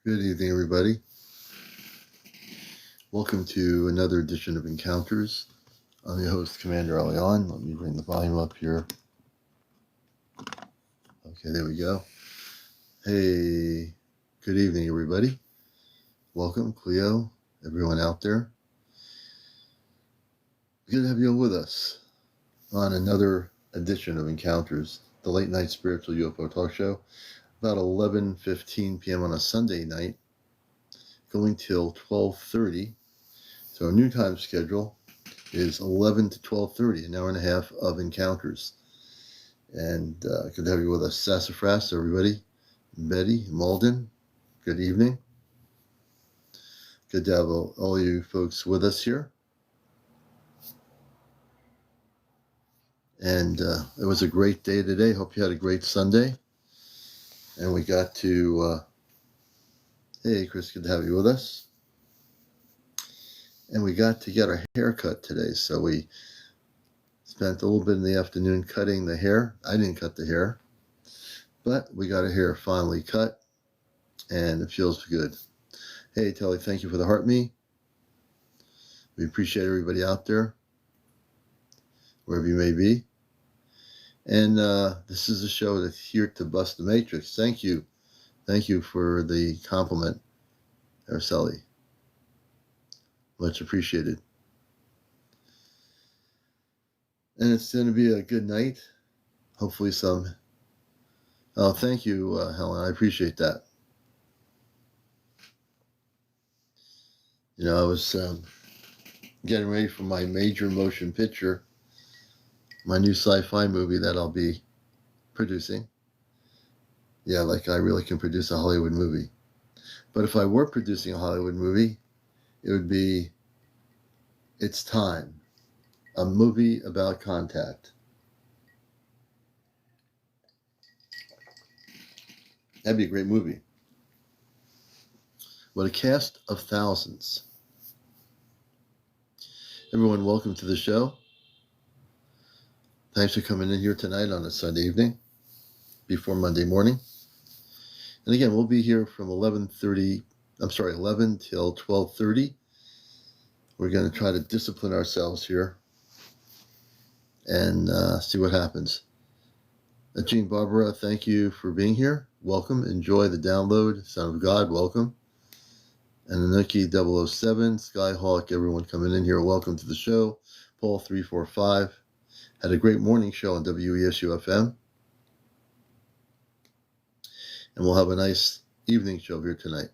Good evening, everybody. Welcome to another edition of Encounters. I'm your host, CmdrAleon. Let me bring the volume up here. Okay, there we go. Hey, good evening, everybody. Welcome, Cleo, everyone out there. Good to have you with us on another edition of Encounters, the late night spiritual UFO talk show, about 11:15 p.m. on a Sunday night, going till 12:30. So our new time schedule is 11 to 12:30, an hour and a half of Encounters. And good to have you with us. Sassafras, everybody. Betty, Malden, good evening. Good to have all you folks with us here. And it was a great day today. Hope you had a great Sunday. And we got to, hey, Chris, good to have you with us. And we got to get our hair cut today. So we spent a little bit in the afternoon cutting the hair. I didn't cut the hair, but we got our hair finally cut, and it feels good. Hey, Telly, thank you for the heart me. We appreciate everybody out there, wherever you may be. And this is a show that's here to bust the matrix. Thank you. Thank you for the compliment, Araceli. Much appreciated. And it's going to be a good night. Hopefully some... Oh, thank you, Helen. I appreciate that. You know, I was getting ready for my major motion picture, my new sci-fi movie that I'll be producing. Yeah, like I really can produce a Hollywood movie. But if I were producing a Hollywood movie, it would be It's Time, a movie about contact. That'd be a great movie. What a cast of thousands. Everyone, welcome to the show. Thanks for coming in here tonight on a Sunday evening before Monday morning. And again, we'll be here from 11 till 12:30. We're going to try to discipline ourselves here and see what happens. Jean Barbara, thank you for being here. Welcome. Enjoy the download. Son of God, welcome. And Anuki 007, Skyhawk, everyone coming in here, welcome to the show. Paul 345 had a great morning show on WESU FM. And we'll have a nice evening show here tonight.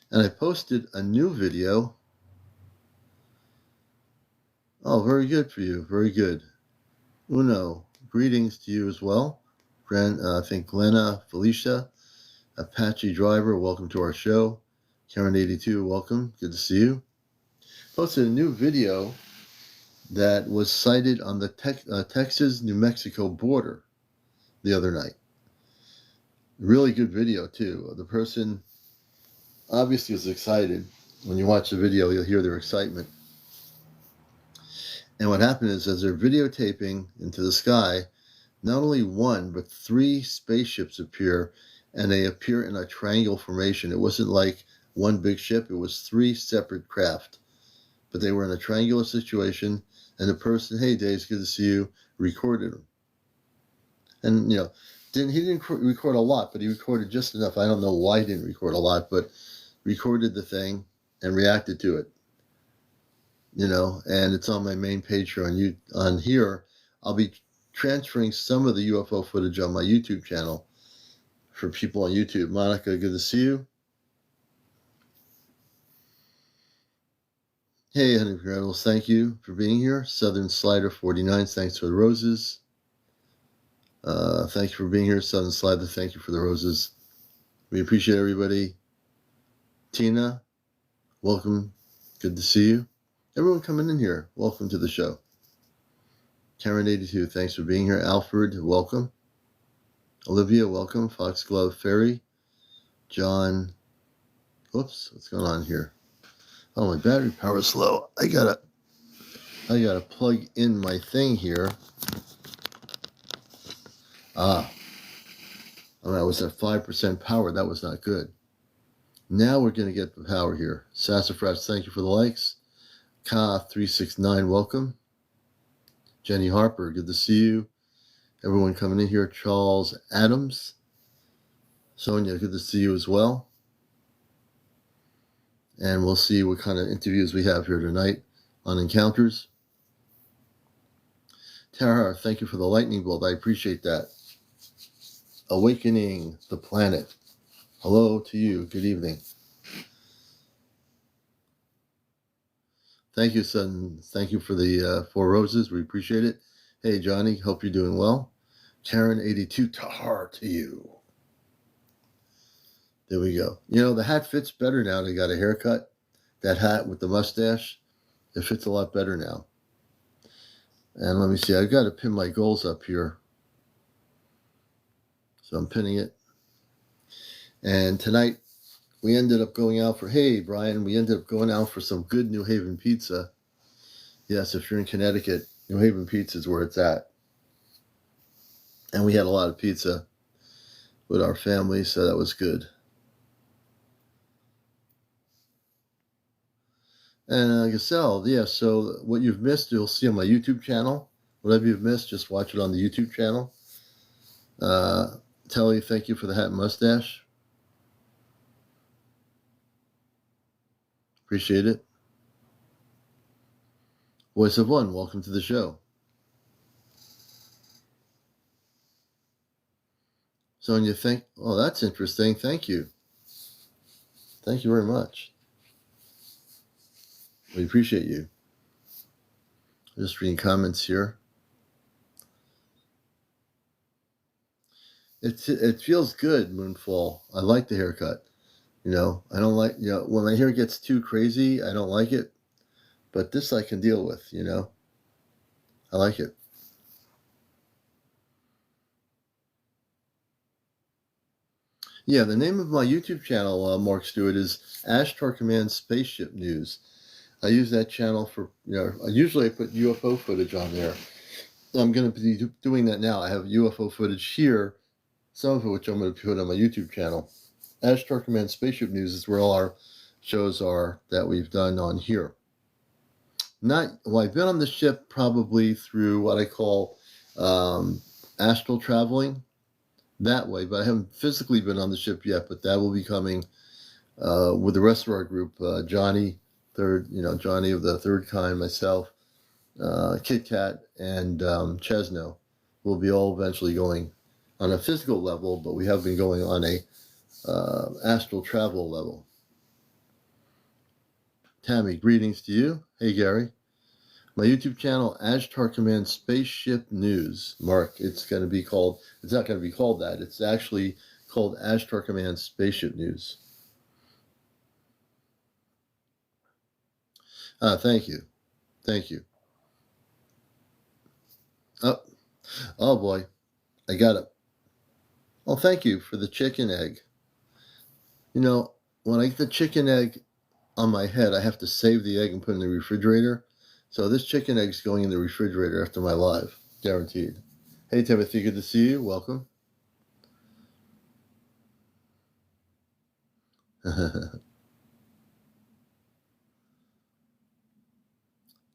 And I posted a new video. Oh, very good for you. Very good. Uno, greetings to you as well. I think Glenna, Felicia, Apache Driver, welcome to our show. Karen 82, welcome. Good to see you. Posted a new video that was sighted on the Texas-New Mexico border the other night. Really good video, too. The person obviously was excited. When you watch the video, you'll hear their excitement. And what happened is, as they're videotaping into the sky, not only one, but three spaceships appear, and they appear in a triangle formation. It wasn't like one big ship. It was three separate craft. But they were in a triangular situation, and the person, hey, Dave, good to see you, recorded them. And, you know, he didn't record a lot, but he recorded just enough. I don't know why he didn't record a lot, but recorded the thing and reacted to it. You know, and it's on my main page here on here. I'll be transferring some of the UFO footage on my YouTube channel for people on YouTube. Monica, good to see you. Hey, Honey Rebels, thank you for being here. Southern Slider 49, thanks for the roses. Thank you for being here. Southern Slider, thank you for the roses. We appreciate everybody. Tina, welcome. Good to see you. Everyone coming in here, welcome to the show. Karen 82, thanks for being here. Alfred, welcome. Olivia, welcome. Foxglove Ferry. John, whoops, what's going on here? Oh, my battery power is low. I gotta plug in my thing here. Oh, I was at 5% power. That was not good. Now we're going to get the power here. Sassafras, thank you for the likes. Ka369, welcome. Jenny Harper, good to see you. Everyone coming in here. Charles Adams. Sonia, good to see you as well. And we'll see what kind of interviews we have here tonight on Encounters. Tara, thank you for the lightning bolt. I appreciate that. Awakening the Planet. Hello to you. Good evening. Thank you, son. Thank you for the 4 roses. We appreciate it. Hey, Johnny. Hope you're doing well. Karen82, Tahar to you. There we go. You know, the hat fits better now. They got a haircut. That hat with the mustache, it fits a lot better now. And let me see. I've got to pin my goals up here. So I'm pinning it. And tonight, we ended up going out for, hey, Brian, we ended up going out for some good New Haven pizza. Yes, if you're in Connecticut, New Haven Pizza is where it's at. And we had a lot of pizza with our family, so that was good. And Gasell, yeah, so what you've missed, you'll see on my YouTube channel. Whatever you've missed, just watch it on the YouTube channel. Telly, thank you for the hat and mustache. Appreciate it. Voice of One, welcome to the show. Sonia, oh, that's interesting. Thank you. Thank you very much. We appreciate you. Just reading comments here. It feels good, Moonfall. I like the haircut. You know, I don't like, you know, when my hair gets too crazy, I don't like it. But this I can deal with, you know. I like it. Yeah, the name of my YouTube channel, Mark Stewart, is Ashtar Command Spaceship News. I use that channel for, you know, usually I put UFO footage on there. I'm going to be doing that now. I have UFO footage here, some of which I'm going to put on my YouTube channel. Ashtar Command Spaceship News is where all our shows are that we've done on here. I've been on the ship probably through what I call astral traveling that way, but I haven't physically been on the ship yet, but that will be coming with the rest of our group, Johnny, Johnny of the Third Kind, myself, Kit Kat, and Chesno will be all eventually going on a physical level, but we have been going on a astral travel level. Tammy, greetings to you. Hey, Gary. My YouTube channel, Ashtar Command Spaceship News. Mark, it's not going to be called that. It's actually called Ashtar Command Spaceship News. Thank you. Thank you. Oh boy. I got it. Well, thank you for the chicken egg. You know, when I get the chicken egg on my head, I have to save the egg and put it in the refrigerator. So this chicken egg's going in the refrigerator after my live, guaranteed. Hey, Timothy, good to see you. Welcome.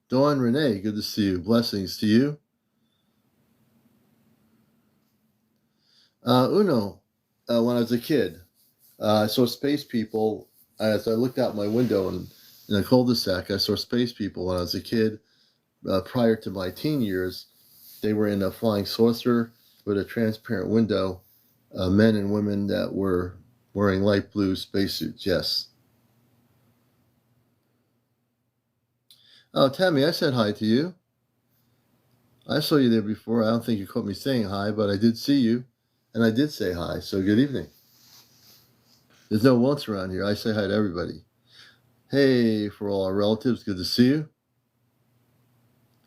Dawn Renee, good to see you. Blessings to you. Uno, when I was a kid, I saw space people. As I looked out my window in a cul-de-sac, I saw space people when I was a kid. Prior to my teen years, they were in a flying saucer with a transparent window, men and women that were wearing light blue spacesuits, yes. Oh, Tammy, I said hi to you. I saw you there before. I don't think you caught me saying hi, but I did see you, and I did say hi, so good evening. There's no wants around here. I say hi to everybody. Hey, for all our relatives, good to see you.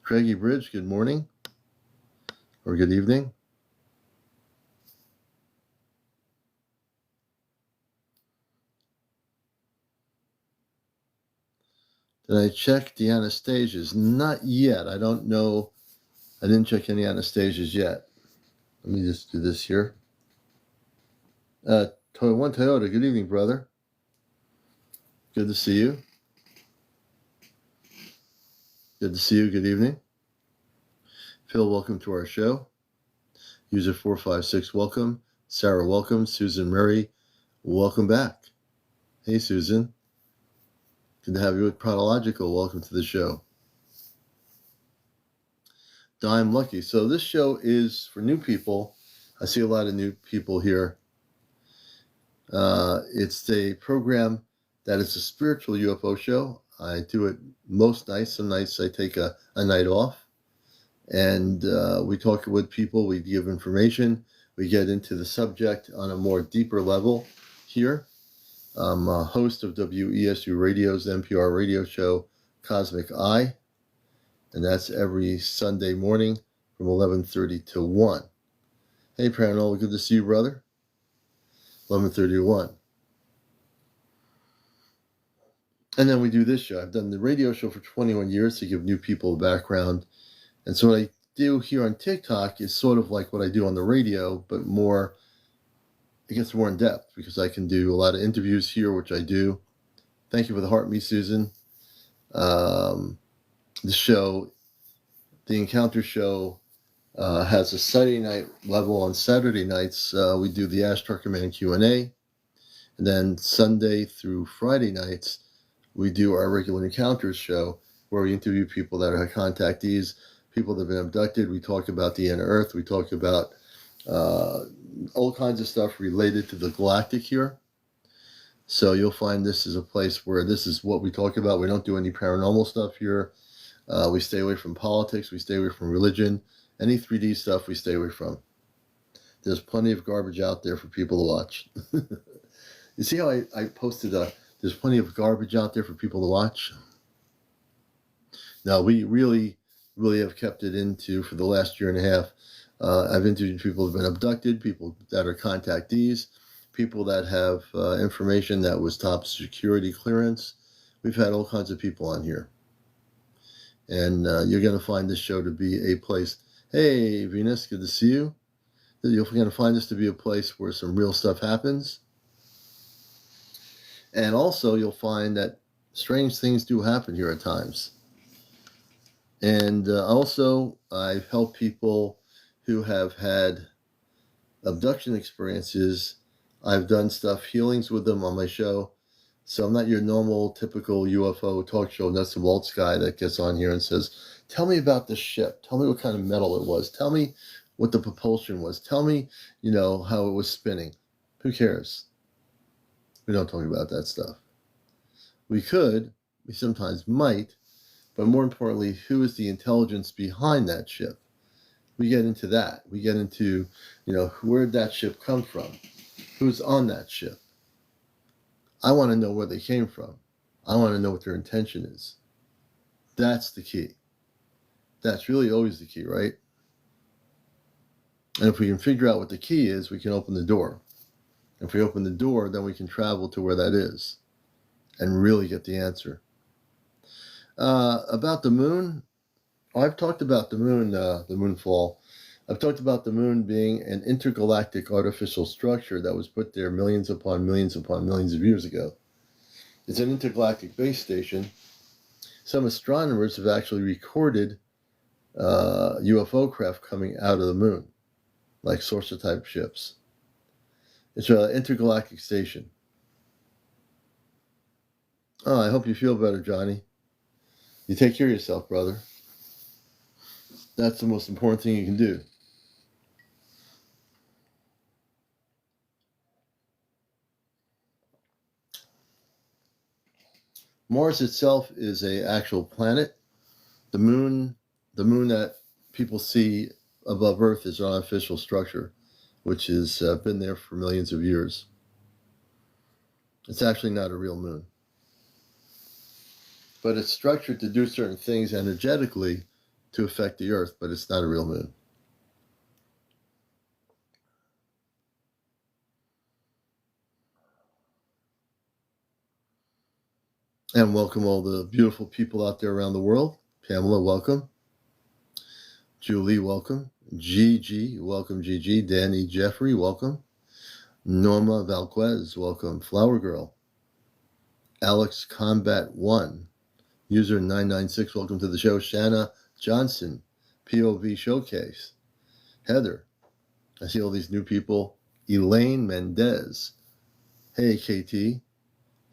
Craigie Bridge, good morning, or good evening. Did I check the Anastasias? Not yet. I don't know. I didn't check any Anastasias yet. Let me just do this here. Toyota, good evening, brother. Good to see you. Good to see you. Good evening. Phil, welcome to our show. User 456, welcome. Sarah, welcome. Susan Murray, welcome back. Hey, Susan. Good to have you with Chronological. Welcome to the show. Dime Lucky. So this show is for new people. I see a lot of new people here. It's a program that is a spiritual UFO show. I do it most nights. Some nights I take a night off. And we talk with people. We give information. We get into the subject on a more deeper level here. I'm a host of WESU Radio's NPR radio show, Cosmic Eye. And that's every Sunday morning from 11:30 to 1. Hey, Paranormal, good to see you, brother. 11:30 to 1. And then we do this show. I've done the radio show for 21 years to give new people a background. And so what I do here on TikTok is sort of like what I do on the radio, but more, it gets more in depth because I can do a lot of interviews here, which I do. Thank you for the heart, me, Susan. The show, the Encounter Show, has a Saturday night level. On Saturday nights, we do the Ask Trucker Man Q&A. And then Sunday through Friday nights, we do our regular Encounters show where we interview people that are contactees, people that have been abducted. We talk about the inner Earth. We talk about all kinds of stuff related to the galactic here. So you'll find this is a place where this is what we talk about. We don't do any paranormal stuff here. We stay away from politics. We stay away from religion. Any 3D stuff we stay away from. There's plenty of garbage out there for people to watch. You see how I posted there's plenty of garbage out there for people to watch? Now, we really have kept it into, for the last year and a half, I've interviewed people who have been abducted, people that are contactees, people that have information that was top security clearance. We've had all kinds of people on here. And you're going to find this show to be a place. Hey, Venus, good to see you. You're going to find this to be a place where some real stuff happens. And also, you'll find that strange things do happen here at times. And also, I've helped people who have had abduction experiences. I've done healings with them on my show. So I'm not your normal, typical UFO talk show nuts and bolts guy that gets on here and says, tell me about the ship. Tell me what kind of metal it was. Tell me what the propulsion was. Tell me, how it was spinning. Who cares? We don't talk about that stuff. We sometimes might, but more importantly, who is the intelligence behind that ship? We get into that. We get into, where did that ship come from? Who's on that ship? I want to know where they came from. I want to know what their intention is. That's the key. That's really always the key, right? And if we can figure out what the key is, we can open the door. If we open the door, then we can travel to where that is and really get the answer. About the moon, I've talked about the moon, the moonfall. I've talked about the moon being an intergalactic artificial structure that was put there millions upon millions upon millions of years ago. It's an intergalactic base station. Some astronomers have actually recorded UFO craft coming out of the moon, like saucer-type ships. It's an intergalactic station. Oh, I hope you feel better, Johnny. You take care of yourself, brother. That's the most important thing you can do. Mars itself is an actual planet. The moon that people see above Earth is an artificial structure, which has been there for millions of years. It's actually not a real moon. But it's structured to do certain things energetically to affect the Earth, but it's not a real moon. And welcome all the beautiful people out there around the world. Pamela, welcome. Julie, welcome. Gigi, welcome, Gigi. Danny, Jeffrey, welcome. Norma Valquez, welcome. Flower Girl. Alex Combat 1. User 996, welcome to the show. Shanna Johnson, POV Showcase. Heather. I see all these new people. Elaine Mendez. Hey, KT.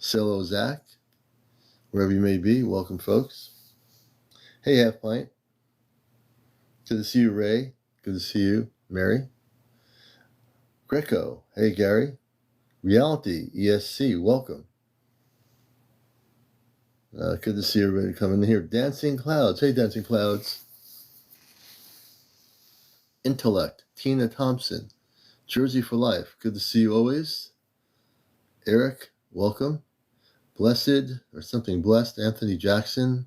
Cello Zach. Wherever you may be, welcome, folks. Hey, Half Pint. Good to see you, Ray. Good to see you, Mary. Greco. Hey, Gary. Reality ESC, welcome. Good to see everybody coming in here. Dancing Clouds. Hey, Dancing Clouds. Intellect. Tina Thompson. Jersey for Life. Good to see you always. Eric, welcome. Blessed, or something blessed. Anthony Jackson.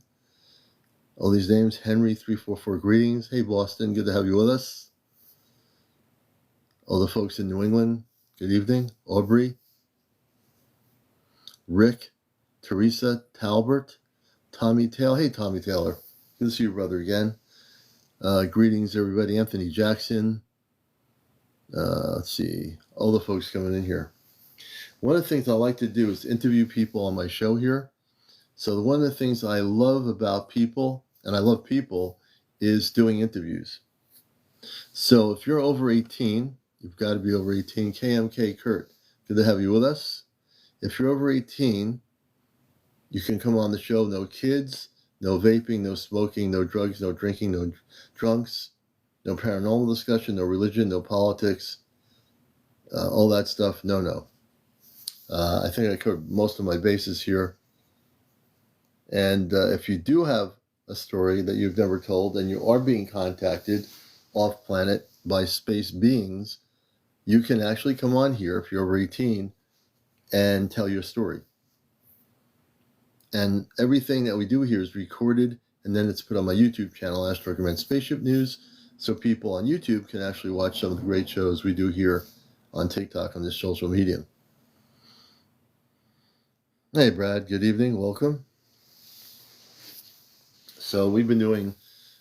All these names. Henry344, greetings. Hey, Boston. Good to have you with us. All the folks in New England, good evening. Aubrey, Rick, Teresa, Talbert, Tommy Taylor. Hey, Tommy Taylor. Good to see you, brother, again. Greetings, everybody. Anthony Jackson. Let's see. All the folks coming in here. One of the things I like to do is interview people on my show here. So one of the things I love about people, and I love people, is doing interviews. So if you're over 18, you've got to be over 18. KMK Kurt, good to have you with us. If you're over 18, you can come on the show. No kids, no vaping, no smoking, no drugs, no drinking, no drunks, no paranormal discussion, no religion, no politics, all that stuff. No. I think I covered most of my bases here. And if you do have a story that you've never told and you are being contacted off planet by space beings, you can actually come on here if you're over 18 and tell your story. And everything that we do here is recorded and then it's put on my YouTube channel, Astro Recommend Spaceship News, so people on YouTube can actually watch some of the great shows we do here on TikTok on this social medium. Hey, Brad, good evening, welcome. So we've been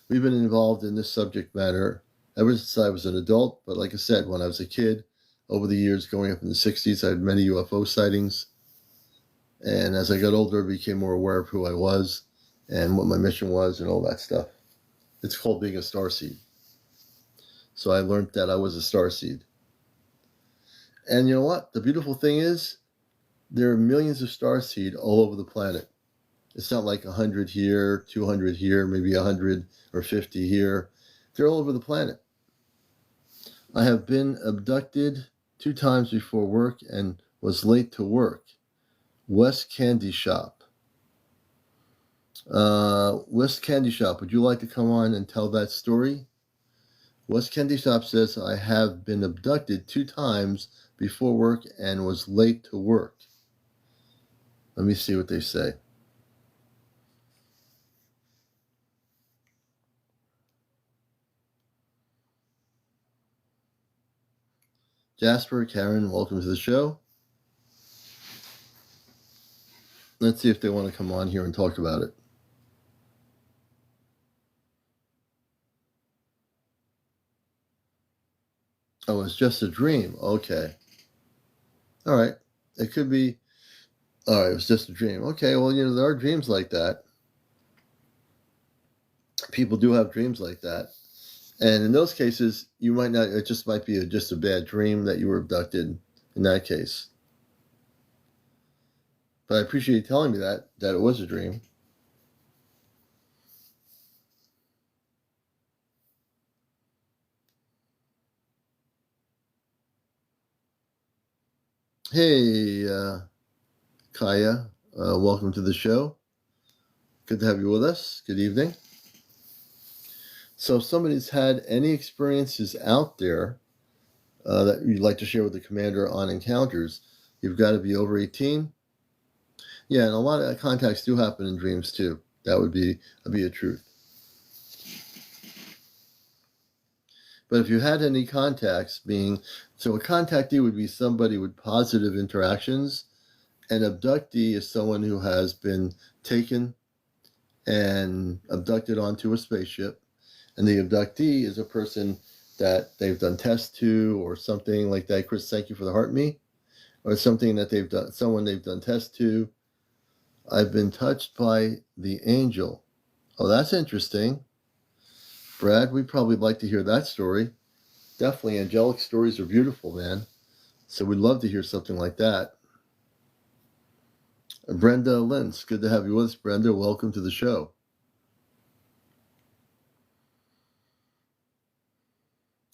involved in this subject matter ever since I was an adult, but like I said, when I was a kid, over the years, going up in the 60s, I had many UFO sightings. And as I got older, I became more aware of who I was and what my mission was and all that stuff. It's called being a starseed. So I learned that I was a starseed. And you know what? The beautiful thing is, there are millions of starseed all over the planet. It's not like 100 here, 200 here, maybe 100 or 50 here. They're all over the planet. I have been abducted 2 times before work and was late to work. West Candy Shop. West Candy Shop, would you like to come on and tell that story? West Candy Shop says, I have been abducted 2 times before work and was late to work. Let me see what they say. Jasper, Karen, welcome to the show. Let's see if they want to come on here and talk about it. Oh, it's just a dream. Okay. All right. It could be, all right, it was just a dream. Okay, well, there are dreams like that. People do have dreams like that. And in those cases, you might not, it just might be just a bad dream that you were abducted in that case. But I appreciate you telling me that it was a dream. Hey, Kaya, welcome to the show. Good to have you with us. Good evening. So if somebody's had any experiences out there that you'd like to share with the commander on encounters, you've got to be over 18. Yeah, and a lot of contacts do happen in dreams too. That would be a truth. But if you had any contacts so a contactee would be somebody with positive interactions. An abductee is someone who has been taken and abducted onto a spaceship. And the abductee is a person that they've done tests to or something like that. Chris, thank you for the heart me. Or something that they've done, someone they've done tests to. I've been touched by the angel. Oh, that's interesting. Brad, we'd probably like to hear that story. Definitely, angelic stories are beautiful, man. So we'd love to hear something like that. Brenda Lentz, good to have you with us, Brenda. Welcome to the show.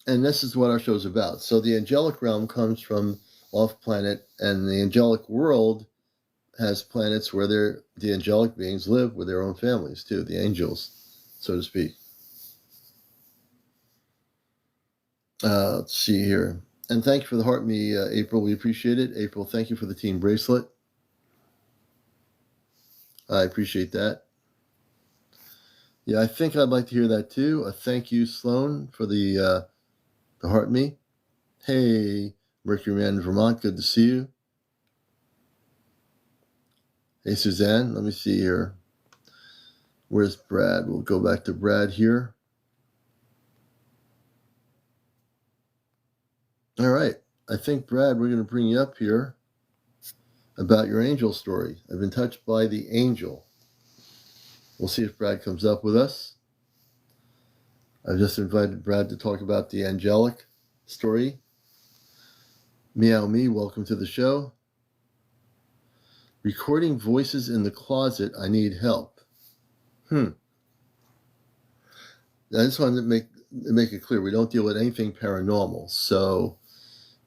And this is what our show's about. So the angelic realm comes from off planet, and the angelic world has planets where the angelic beings live with their own families too, the angels, so to speak. Let's see here. And thank you for the heart me, April. We appreciate it. April, thank you for the team bracelet. I appreciate that. Yeah, I think I'd like to hear that too. Thank you, Sloan, for the heart me. Hey, Mercury Man in Vermont, good to see you. Hey, Suzanne, let me see here. Where's Brad? We'll go back to Brad here. All right. I think, Brad, we're going to bring you up here about your angel story. I've been touched by the angel. We'll see if Brad comes up with us. I've just invited Brad to talk about the angelic story. Meow Me, welcome to the show. Recording voices in the closet, I need help. I just wanted to make it clear, we don't deal with anything paranormal. So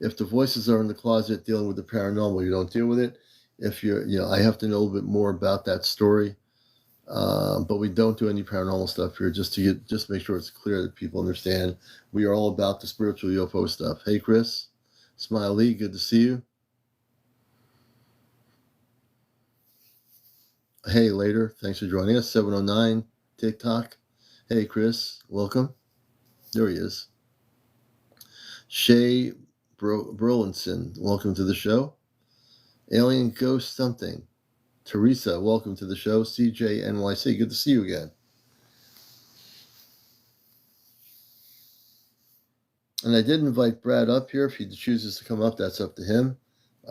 if the voices are in the closet dealing with the paranormal, you don't deal with it. If I have to know a little bit more about that story. But we don't do any paranormal stuff here, just to make sure it's clear that people understand. We are all about the spiritual UFO stuff. Hey, Chris, Smiley, good to see you. Hey, later, thanks for joining us. 709 TikTok. Hey, Chris, welcome. There he is. Shay Burlinson, welcome to the show. Alien Ghost Something. Teresa, welcome to the show. CJNYC, good to see you again. And I did invite Brad up here. If he chooses to come up, that's up to him.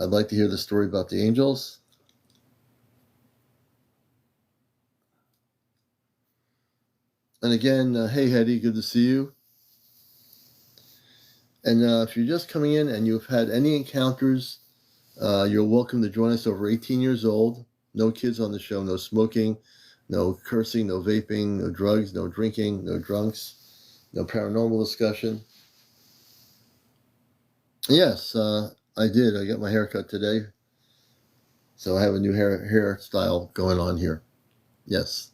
I'd like to hear the story about the angels. And again, hey, Hetty, good to see you. And if you're just coming in and you've had any encounters, you're welcome to join us over 18 years old. No kids on the show, no smoking, no cursing, no vaping, no drugs, no drinking, no drunks, no paranormal discussion. Yes, I did. I got my hair cut today. So I have a new hairstyle going on here. Yes.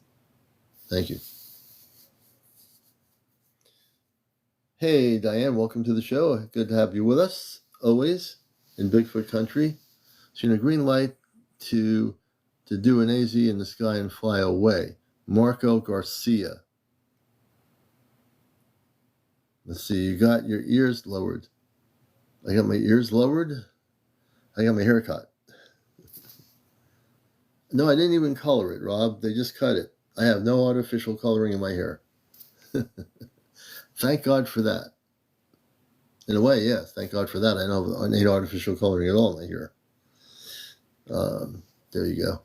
Thank you. Hey, Diane, welcome to the show. Good to have you with us, always, in Bigfoot country. Seeing a green light to do an AZ in the sky and fly away. Marco Garcia. Let's see, you got your ears lowered. I got my ears lowered. I got my hair cut. No, I didn't even color it, Rob. They just cut it. I have no artificial coloring in my hair. Thank God for that. In a way, yes, thank God for that. I need artificial coloring at all in my hair. There you go.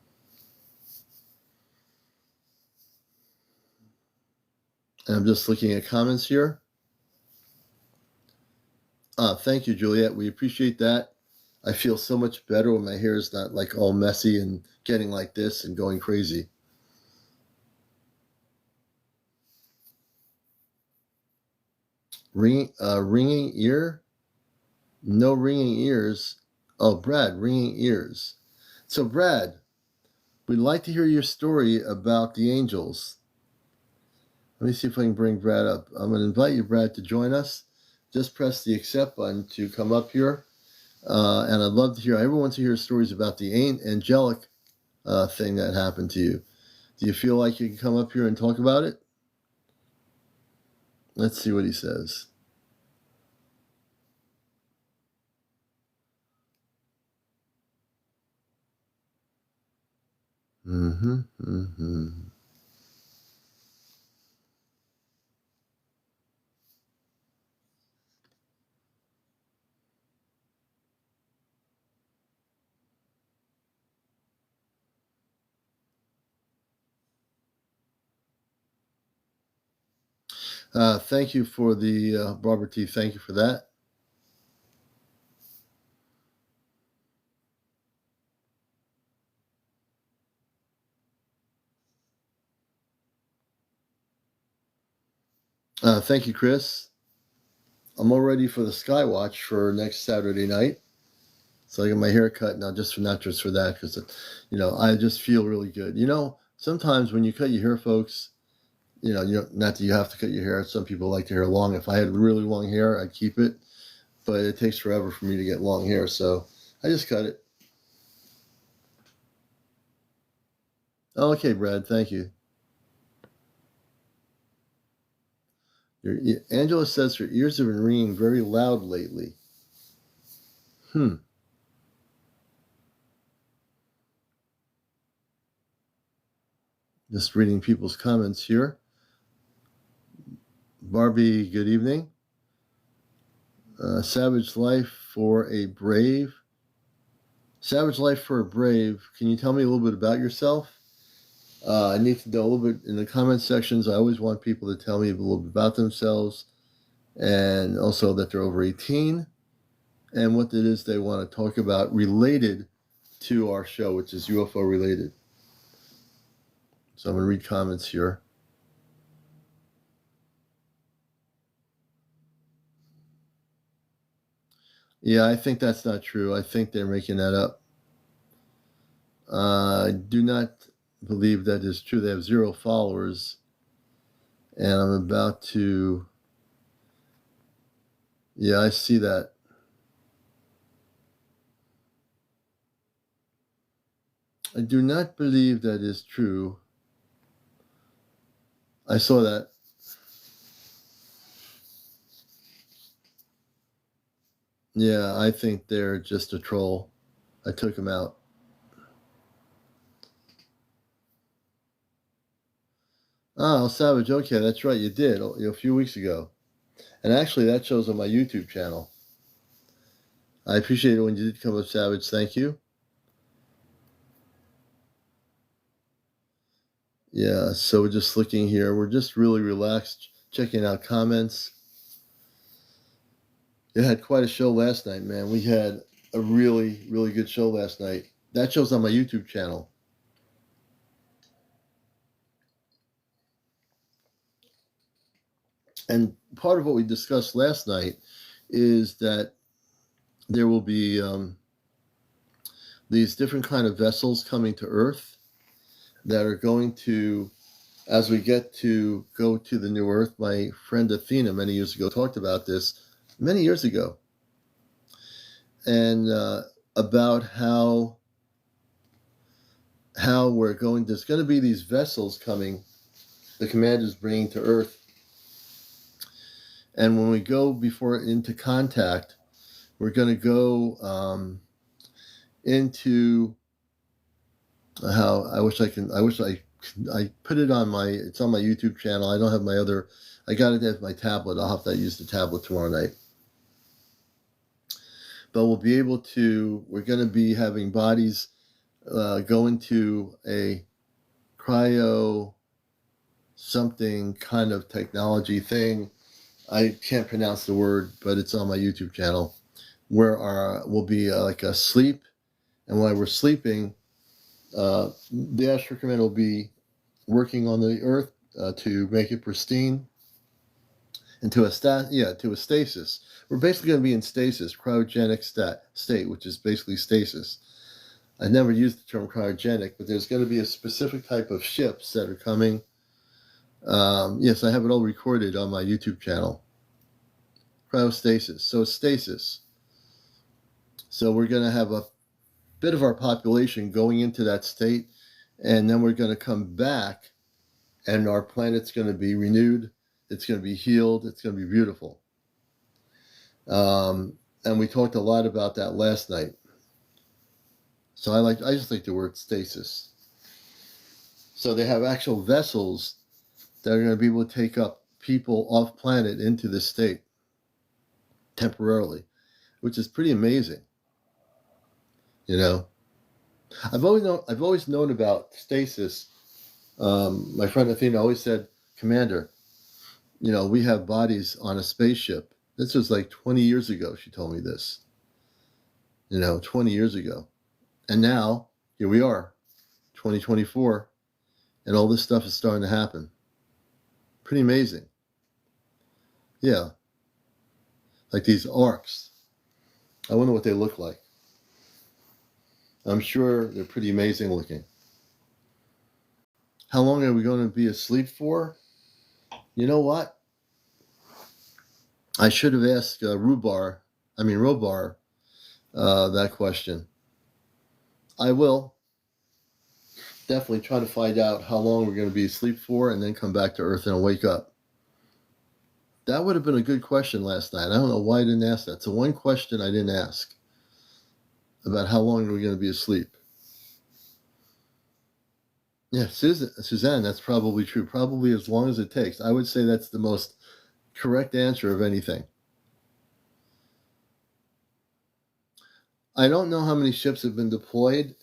And I'm just looking at comments here. Thank you, Juliet. We appreciate that. I feel so much better when my hair is not like all messy and getting like this and going crazy. Ringing ear? No ringing ears. Oh, Brad, ringing ears. So, Brad, we'd like to hear your story about the angels. Let me see if I can bring Brad up. I'm going to invite you, Brad, to join us. Just press the accept button to come up here. And I'd love to hear, everyone wants to hear stories about the angelic thing that happened to you. Do you feel like you can come up here and talk about it? Let's see what he says. Thank you for the Barbara T. Thank you for that. Thank you, Chris. I'm all ready for the Skywatch for next Saturday night. So I got my hair cut now, not just for that, because I just feel really good. Sometimes when you cut your hair, folks, not that you have to cut your hair. Some people like their hair long. If I had really long hair, I'd keep it, but it takes forever for me to get long hair, so I just cut it. Okay, Brad, thank you. Angela says her ears have been ringing very loud lately. Just reading people's comments here. Barbie, good evening. Savage life for a brave. Savage life for a brave. Can you tell me a little bit about yourself? I need to know a little bit in the comment sections. I always want people to tell me a little bit about themselves, and also that they're over 18 and what it is they want to talk about related to our show, which is UFO related. So I'm going to read comments here. Yeah, I think that's not true. I think they're making that up. I do not believe that is true. They have 0 followers, and I'm about to. Yeah, I see that. I do not believe that is true. I saw that. Yeah, I think they're just a troll. I took them out. Oh, Savage, okay, that's right, you did a few weeks ago. And actually, that shows on my YouTube channel. I appreciate it when you did come up, Savage. Thank you. Yeah, so we're just looking here. We're just really relaxed, checking out comments. It had quite a show last night, man. We had a really, really good show last night. That show's on my YouTube channel. And part of what we discussed last night is that there will be these different kind of vessels coming to Earth that are going to, as we get to go to the new Earth. My friend Athena many years ago talked about this many years ago, and about how we're going. There's going to be these vessels coming. The commander's bringing to Earth, and when we go into contact, we're going to go into how I put it on it's on my YouTube channel. I don't have my other. I got it at my tablet. I'll have to use the tablet tomorrow night. But we'll be able to. We're going to be having bodies go into a cryo something kind of technology thing. I can't pronounce the word, but it's on my YouTube channel, where we'll be like a sleep, and while we're sleeping, the Astro Command will be working on the Earth to make it pristine and to a stasis. We're basically going to be in stasis, cryogenic state, which is basically stasis. I never used the term cryogenic, but there's going to be a specific type of ships that are coming. Yes, I have it all recorded on my YouTube channel. Cryostasis. So it's stasis. So we're going to have a bit of our population going into that state, and then we're going to come back, and our planet's going to be renewed. It's going to be healed. It's going to be beautiful. And we talked a lot about that last night. So I just like the word stasis. So they have actual vessels that are going to be able to take up people off planet into this state temporarily, which is pretty amazing. I've always known about stasis. My friend Athena always said, Commander, we have bodies on a spaceship. This was like 20 years ago, she told me this. 20 years ago. And now, here we are, 2024, and all this stuff is starting to happen. Pretty amazing. Yeah. Like these arcs. I wonder what they look like. I'm sure they're pretty amazing looking. How long are we going to be asleep for? You know what? I should have asked Robar that question. I will definitely try to find out how long we're going to be asleep for and then come back to Earth and wake up. That would have been a good question last night. I don't know why I didn't ask that. It's the one question I didn't ask about how long are we going to be asleep. Yeah, Suzanne, that's probably true. Probably as long as it takes. I would say that's the most correct answer of anything. I don't know how many ships have been deployed.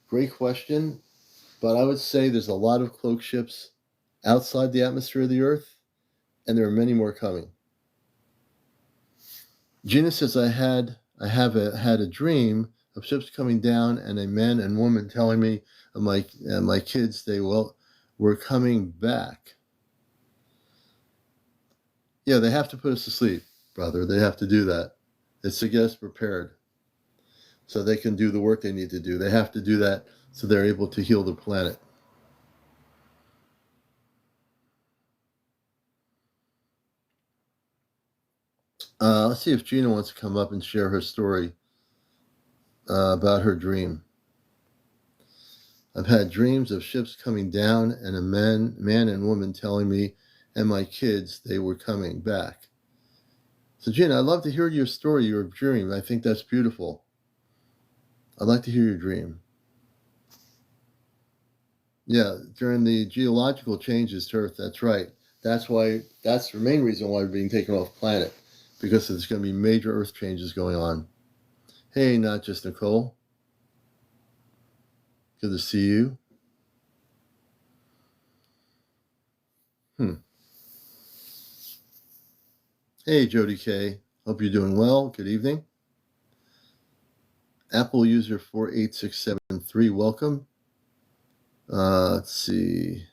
Great question. But I would say there's a lot of cloak ships outside the atmosphere of the Earth, and there are many more coming. Gina says, I had a dream of ships coming down and a man and woman telling me my kids were coming back. Yeah, they have to put us to sleep, brother. They have to do that. It's to get us prepared so they can do the work they need to do. They have to do that so they're able to heal the planet. Let's see if Gina wants to come up and share her story about her dream. I've had dreams of ships coming down and a man and woman telling me and my kids they were coming back. So Gina, I'd love to hear your story, your dream. I think that's beautiful. I'd like to hear your dream. Yeah, during the geological changes to Earth, that's right. That's the main reason why we're being taken off planet, because there's going to be major Earth changes going on. Hey, not just Nicole. Good to see you. Hey, Jody K. Hope you're doing well. Good evening. Apple user 48673, welcome. Let's see.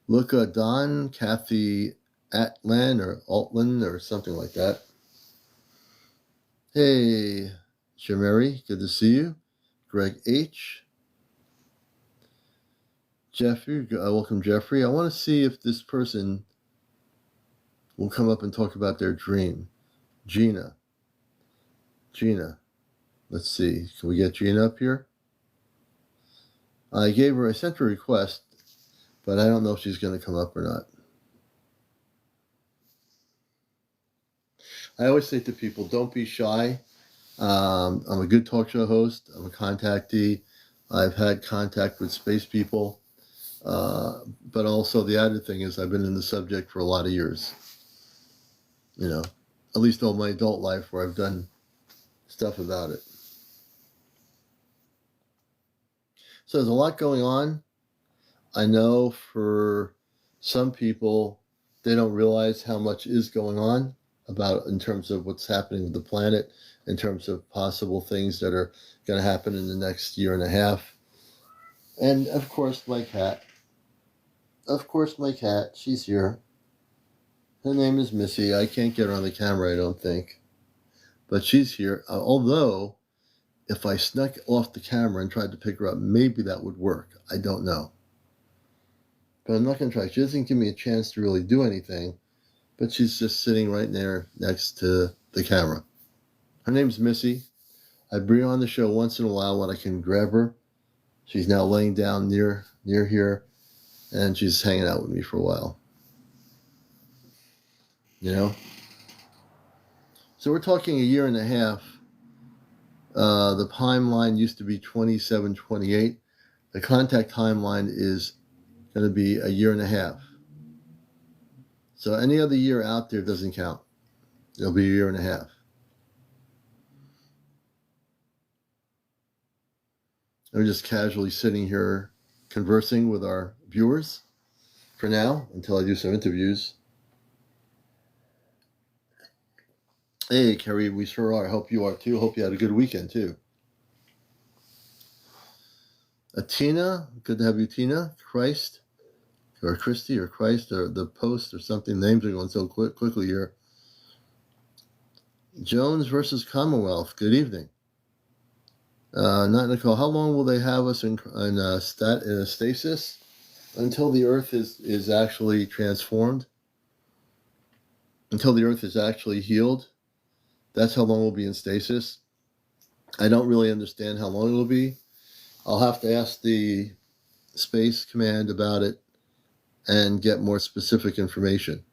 Luca Don, Kathy Atlan or Altland or something like that. Hey, Shamari, good to see you. Greg H. Jeffrey, welcome Jeffrey. I want to see if this person will come up and talk about their dream. Gina, let's see. Can we get Gina up here? I sent her a request, but I don't know if she's going to come up or not. I always say to people, don't be shy. I'm a good talk show host. I'm a contactee. I've had contact with space people. But also the added thing is I've been in the subject for a lot of years. At least all my adult life where I've done stuff about it. So there's a lot going on. I know for some people, they don't realize how much is going on in terms of what's happening with the planet, in terms of possible things that are going to happen in the next year and a half. And of course, my cat, she's here. Her name is Missy. I can't get her on the camera, I don't think. But she's here. Although, if I snuck off the camera and tried to pick her up, maybe that would work. I don't know. But I'm not going to try. She doesn't give me a chance to really do anything. But she's just sitting right there next to the camera. Her name's Missy. I bring her on the show once in a while when I can grab her. She's now laying down near here. And she's hanging out with me for a while. So we're talking a year and a half. The timeline used to be 2728. The contact timeline is going to be a year and a half. So any other year out there doesn't count. It'll be a year and a half. We're just casually sitting here conversing with our viewers for now until I do some interviews. Hey, Kerry, we sure are. I hope you are too. Hope you had a good weekend too. Tina, good to have you, Tina. Christ, or Christy, or Christ, or the Post, or something. Names are going so quickly here. Jones versus Commonwealth. Good evening. Not Nicole. How long will they have us in a stasis? Until the Earth is actually transformed. Until the Earth is actually healed. That's how long we'll be in stasis. I don't really understand how long it'll be. I'll have to ask the Space Command about it and get more specific information.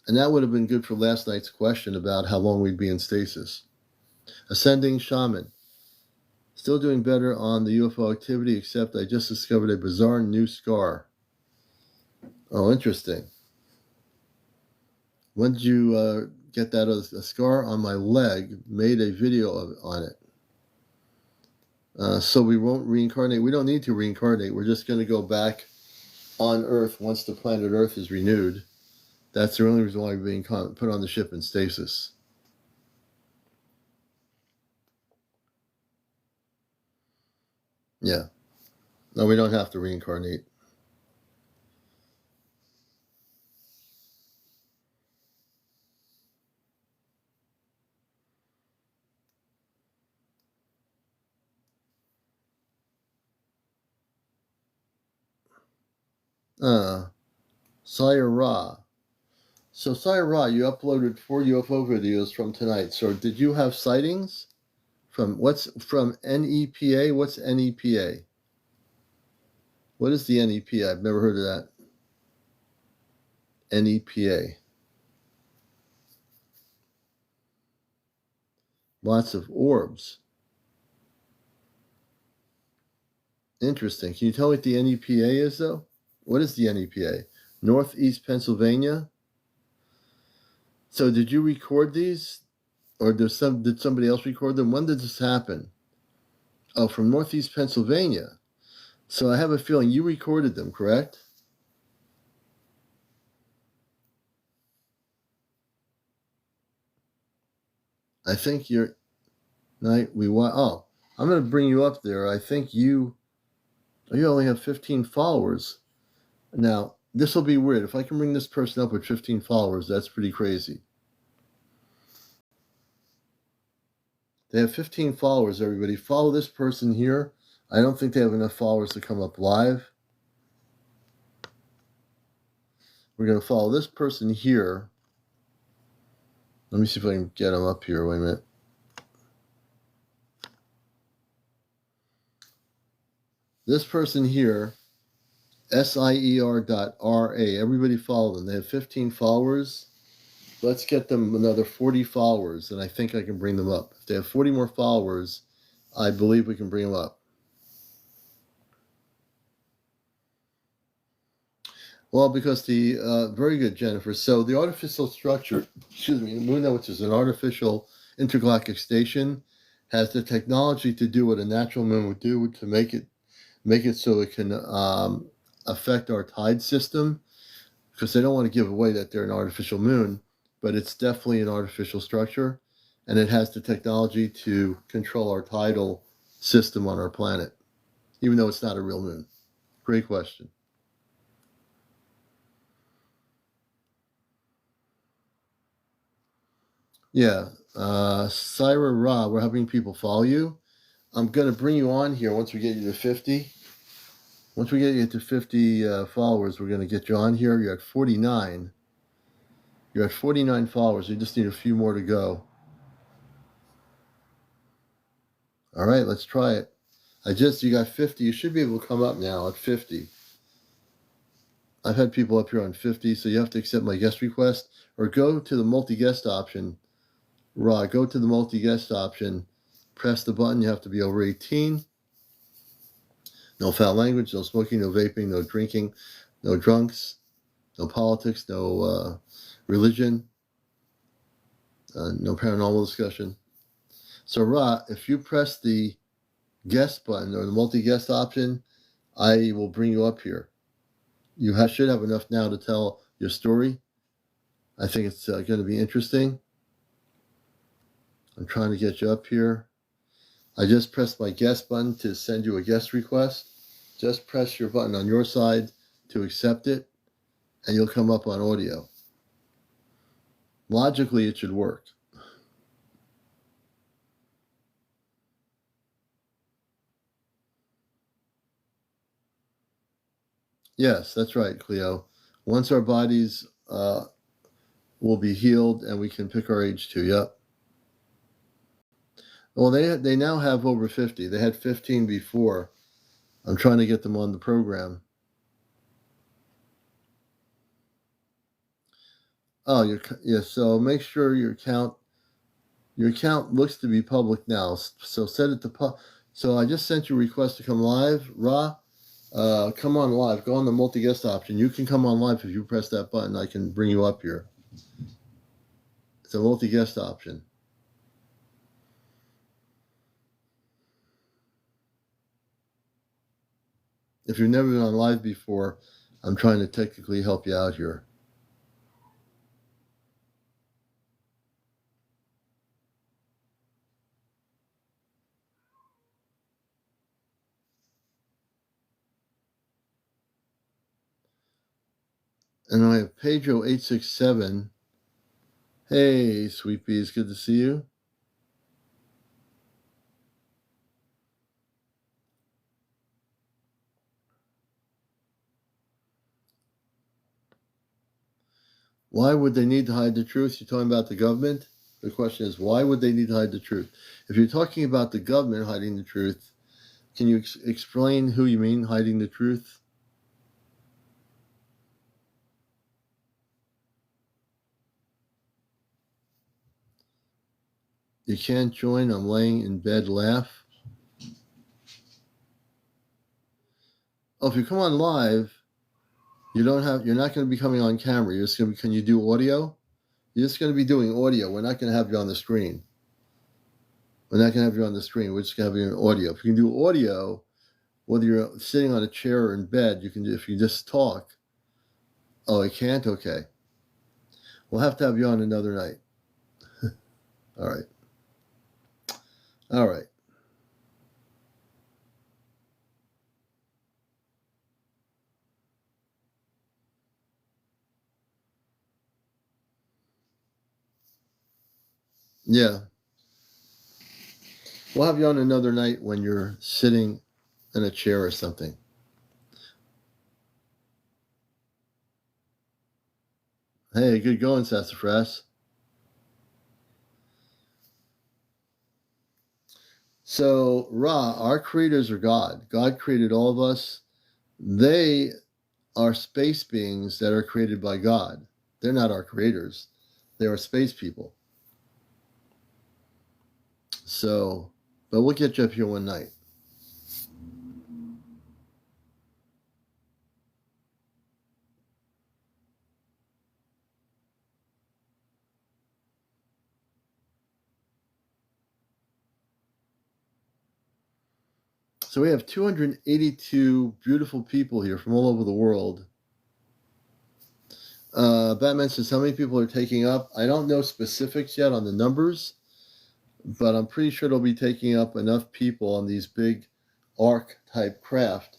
And that would have been good for last night's question about how long we'd be in stasis. Ascending Shaman. Still doing better on the UFO activity, except I just discovered a bizarre new scar. Oh, interesting. When did you get that? A scar on my leg. Made a video on it. So we won't reincarnate. We don't need to reincarnate. We're just going to go back on Earth once the planet Earth is renewed. That's the only reason why we're being put on the ship in stasis. Yeah. No, we don't have to reincarnate. Sire Ra. So Sire Ra, you uploaded 4 UFO videos from tonight. So did you have sightings? From NEPA? What's NEPA? What is the NEPA? I've never heard of that. NEPA. Lots of orbs. Interesting. Can you tell me what the NEPA is, though? What is the NEPA? Northeast Pennsylvania? So did you record these? Or did somebody else record them? When did this happen? Oh, from Northeast Pennsylvania. So I have a feeling you recorded them, correct? I think you're... Oh, I'm going to bring you up there. I think you only have 15 followers. Now, this will be weird. If I can bring this person up with 15 followers, that's pretty crazy. They have 15 followers, everybody. Follow this person here. I don't think they have enough followers to come up live. We're going to follow this person here. Let me see if I can get him up here. Wait a minute. This person here, SIER.RA. Everybody follow them. They have 15 followers. Let's get them another 40 followers, and I think I can bring them up. If they have 40 more followers, I believe we can bring them up. Well, because very good, Jennifer. So the artificial structure, Luna, which is an artificial intergalactic station, has the technology to do what a natural moon would do to make it so it can affect our tide system, because they don't want to give away that they're an artificial moon, but it's definitely an artificial structure, and it has the technology to control our tidal system on our planet, even though it's not a real moon. Great question. Yeah, Syra Ra, we're having people follow you. I'm going to bring you on here once we get you to 50. Once we get you to 50 followers, we're going to get you on here. You're at 49. You're at 49 followers. You just need a few more to go. All right, let's try it. You got 50. You should be able to come up now at 50. I've had people up here on 50, so you have to accept my guest request or go to the multi-guest option. Go to the multi-guest option, press the button. You have to be over 18. No foul language, no smoking, no vaping, no drinking, no drunks, no politics, no religion, no paranormal discussion. So, Ra, if you press the guest button or the multi-guest option, I will bring you up here. You should have enough now to tell your story. I think it's going to be interesting. I'm trying to get you up here. I just pressed my guest button to send you a guest request. Just press your button on your side to accept it, and you'll come up on audio. Logically, it should work. Yes, that's right, Cleo. Once our bodies will be healed and we can pick our age too. Yep. Well, they now have over 50. They had 15 before. I'm trying to get them on the program. Oh, yeah. So make sure your account looks to be public now. So set it to So I just sent you a request to come live, Ra. Come on live. Go on the multi-guest option. You can come on live if you press that button. I can bring you up here. It's a multi-guest option. If you've never been on live before, I'm trying to technically help you out here. And I have Pedro867. Hey, Sweet Bees, good to see you. Why would they need to hide the truth? You're talking about the government? The question is, why would they need to hide the truth? If you're talking about the government hiding the truth, can you explain who you mean hiding the truth? You can't join. I'm laying in bed. Laugh. Oh, if you come on live, you're not going to be coming on camera. You're just going to be, can you do audio? You're just going to be doing audio. We're not going to have you on the screen. We're not going to have you on the screen. We're just going to have you in audio. If you can do audio, whether you're sitting on a chair or in bed, you can do, if you just talk. Oh, I can't? Okay. We'll have to have you on another night. All right. All right. Yeah. We'll have you on another night when you're sitting in a chair or something. Hey, good going, Sassafras. So, Ra, our creators are God. God created all of us. They are space beings that are created by God. They're not our creators. They are space people. So, but we'll get you up here one night. So we have 282 beautiful people here from all over the world. Batman says, how many people are taking up? I don't know specifics yet on the numbers, but I'm pretty sure they'll be taking up enough people on these big arc type craft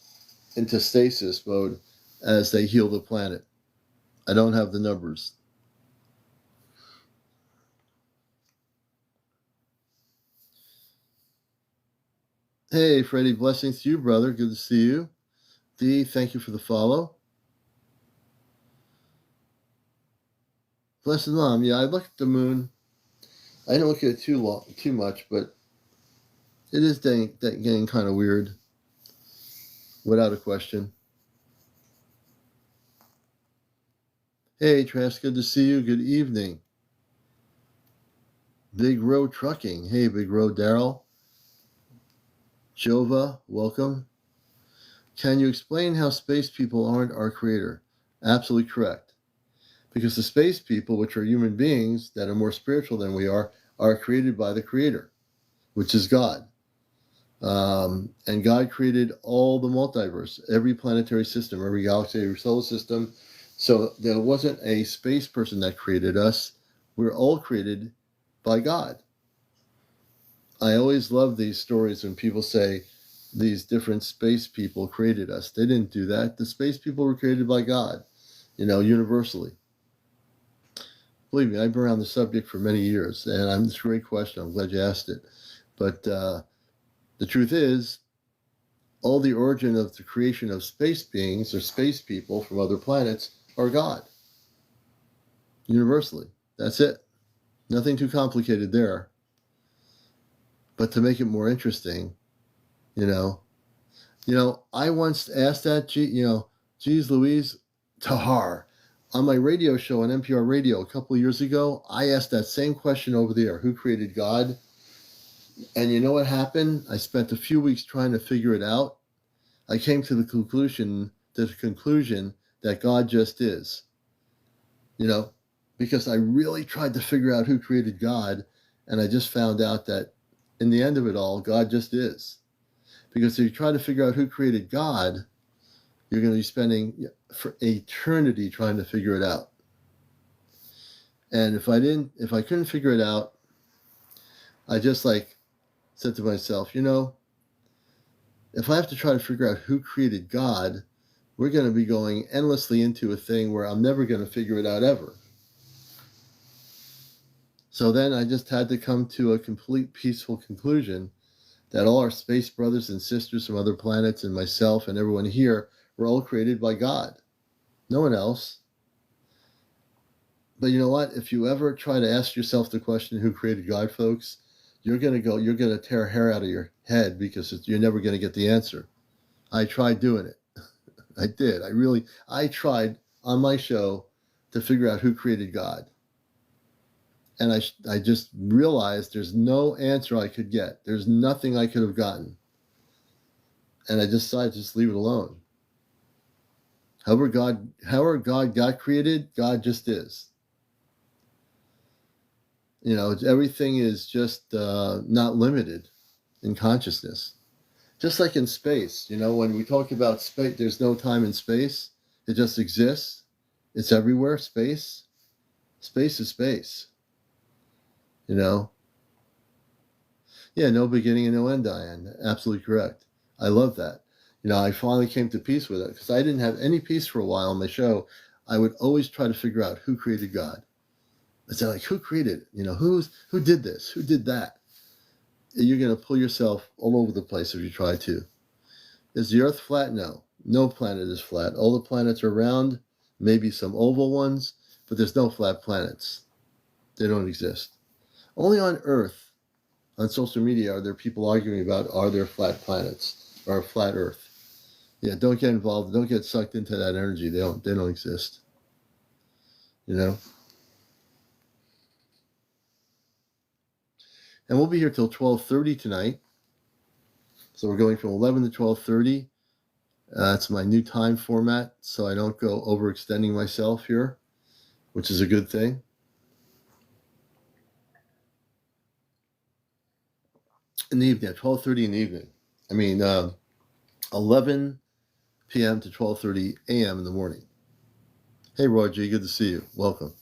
into stasis mode as they heal the planet. I don't have the numbers. Hey, Freddie, blessings to you, brother. Good to see you. Dee, thank you for the follow. Blessed Mom, yeah, I looked at the moon. I didn't look at it too much, but it is getting kind of weird, without a question. Hey, Trask, good to see you. Good evening. Big Row Trucking. Hey, Big Row Daryl. Jova, welcome. Can you explain how space people aren't our creator? Absolutely correct. Because the space people, which are human beings that are more spiritual than we are created by the creator, which is God. And God created all the multiverse, every planetary system, every galaxy, every solar system. So there wasn't a space person that created us. We're all created by God. I always love these stories when people say these different space people created us. They didn't do that. The space people were created by God, universally. Believe me, I've been around the subject for many years, and it's a great question. I'm glad you asked it. But the truth is, all the origin of the creation of space beings or space people from other planets are God, universally. That's it. Nothing too complicated there. But to make it more interesting, I once asked that, geez Louise, Tahar, on my radio show on NPR radio a couple of years ago, I asked that same question over the air, who created God? And you know what happened? I spent a few weeks trying to figure it out. I came to the conclusion that God just is, because I really tried to figure out who created God, and I just found out that in the end of it all, God just is. Because if you try to figure out who created God, you're going to be spending for eternity trying to figure it out. And if I couldn't figure it out, I just said to myself, if I have to try to figure out who created God, we're going to be going endlessly into a thing where I'm never going to figure it out ever. So then I just had to come to a complete peaceful conclusion that all our space brothers and sisters from other planets and myself and everyone here were all created by God. No one else. But you know what? If you ever try to ask yourself the question, who created God, folks, you're going to tear hair out of your head because you're never going to get the answer. I tried doing it. I did. I tried on my show to figure out who created God. And I just realized there's no answer I could get. There's nothing I could have gotten. And I decided to just leave it alone. However God got created, God just is. Everything is just not limited in consciousness. Just like in space, when we talk about space, there's no time and space. It just exists. It's everywhere. Space is space. Yeah, no beginning and no end, Diane. Absolutely correct. I love that. I finally came to peace with it because I didn't have any peace for a while on my show. I would always try to figure out who created God. I said, who created it? Who did this? Who did that? You're going to pull yourself all over the place if you try to. Is the Earth flat? No. No planet is flat. All the planets are round, maybe some oval ones, but there's no flat planets. They don't exist. Only on Earth, on social media, are there people arguing about, are there flat planets or a flat Earth? Yeah, don't get involved. Don't get sucked into that energy. They don't exist. And we'll be here till 12:30 tonight. So we're going from 11 to 12:30. That's my new time format, so I don't go overextending myself here, which is a good thing. In the evening, at 12:30 in the evening. 11 p.m. to 12:30 a.m. in the morning. Hey, Roger, good to see you. Welcome.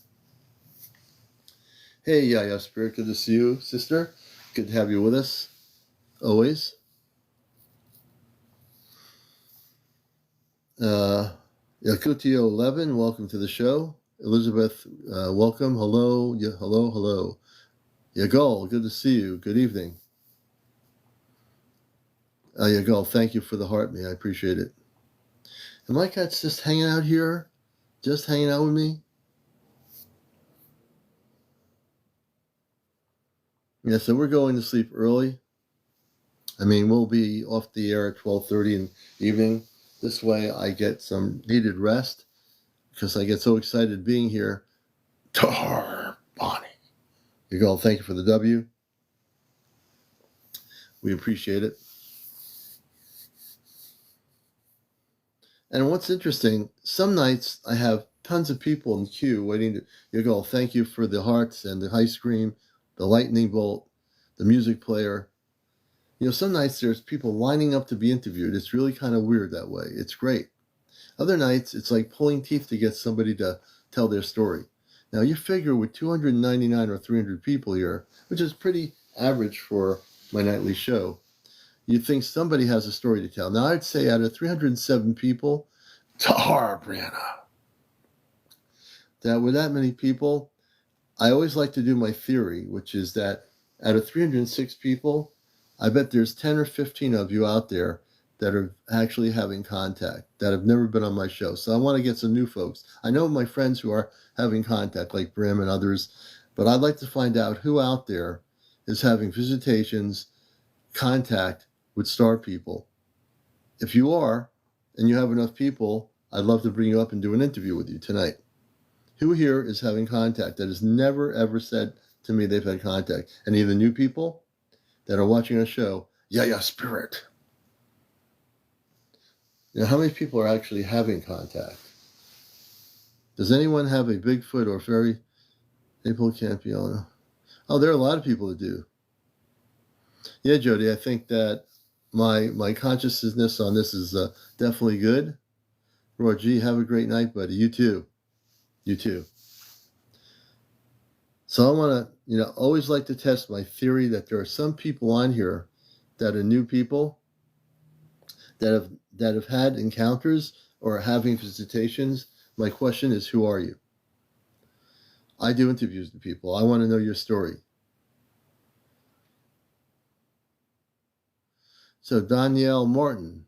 Hey, Yaya Spirit, good to see you, sister. Good to have you with us, always. Yakutio 11, welcome to the show. Elizabeth, welcome. Hello, hello. Yagal, good to see you. Good evening. Yagal, thank you for the heart me. I appreciate it. And my cat's just hanging out here, just hanging out with me. Yeah, so we're going to sleep early. We'll be off the air at 12:30 in the evening. This way I get some needed rest because I get so excited being here. Tar, Bonnie. Yagal, thank you for the W. We appreciate it. And what's interesting, some nights I have tons of people in queue waiting to, Yagal, thank you for the hearts and the ice cream, the lightning bolt, the music player. Some nights there's people lining up to be interviewed. It's really kind of weird that way. It's great. Other nights, it's like pulling teeth to get somebody to tell their story. Now, you figure with 299 or 300 people here, which is pretty average for my nightly show, you'd think somebody has a story to tell. Now, I'd say out of 307 people, Tahara Brianna, that with that many people, I always like to do my theory, which is that out of 306 people, I bet there's 10 or 15 of you out there that are actually having contact, that have never been on my show. So I want to get some new folks. I know my friends who are having contact, like Brim and others, but I'd like to find out who out there is having visitations, contact with star people. If you are, and you have enough people, I'd love to bring you up and do an interview with you tonight. Who here is having contact that has never ever said to me they've had contact? Any of the new people that are watching our show? Yeah, spirit. How many people are actually having contact? Does anyone have a Bigfoot or fairy? People can't be on. Oh, there are a lot of people that do. Yeah, Jody, I think that my consciousness on this is definitely good. Roy G, have a great night, buddy. You too. You too. So I want to, always like to test my theory that there are some people on here that are new people that have had encounters or are having visitations. My question is, who are you? I do interviews with people. I want to know your story. So Danielle Martin,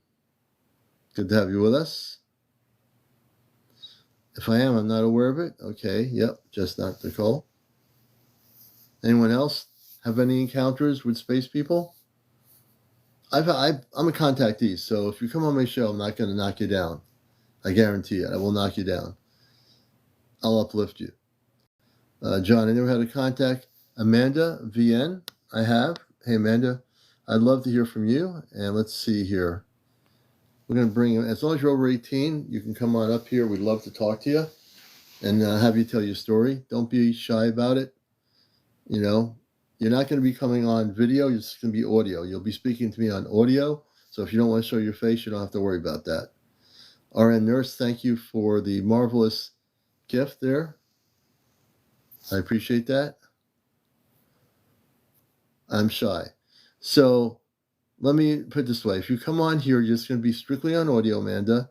good to have you with us. If I am, I'm not aware of it. Okay, yep, just not Nicole. Anyone else have any encounters with space people? I'm a contactee, so if you come on my show, I'm not going to knock you down. I guarantee it. I will knock you down. I'll uplift you. John, I never had a contact. Amanda VN, I have. Hey, Amanda, I'd love to hear from you. And let's see here. We're going to bring you, as long as you're over 18, you can come on up here. We'd love to talk to you and have you tell your story. Don't be shy about it. You're not going to be coming on video. It's going to be audio. You'll be speaking to me on audio. So if you don't want to show your face, you don't have to worry about that. RN Nurse, thank you for the marvelous gift there. I appreciate that. I'm shy. So let me put it this way. If you come on here, you're just going to be strictly on audio, Amanda.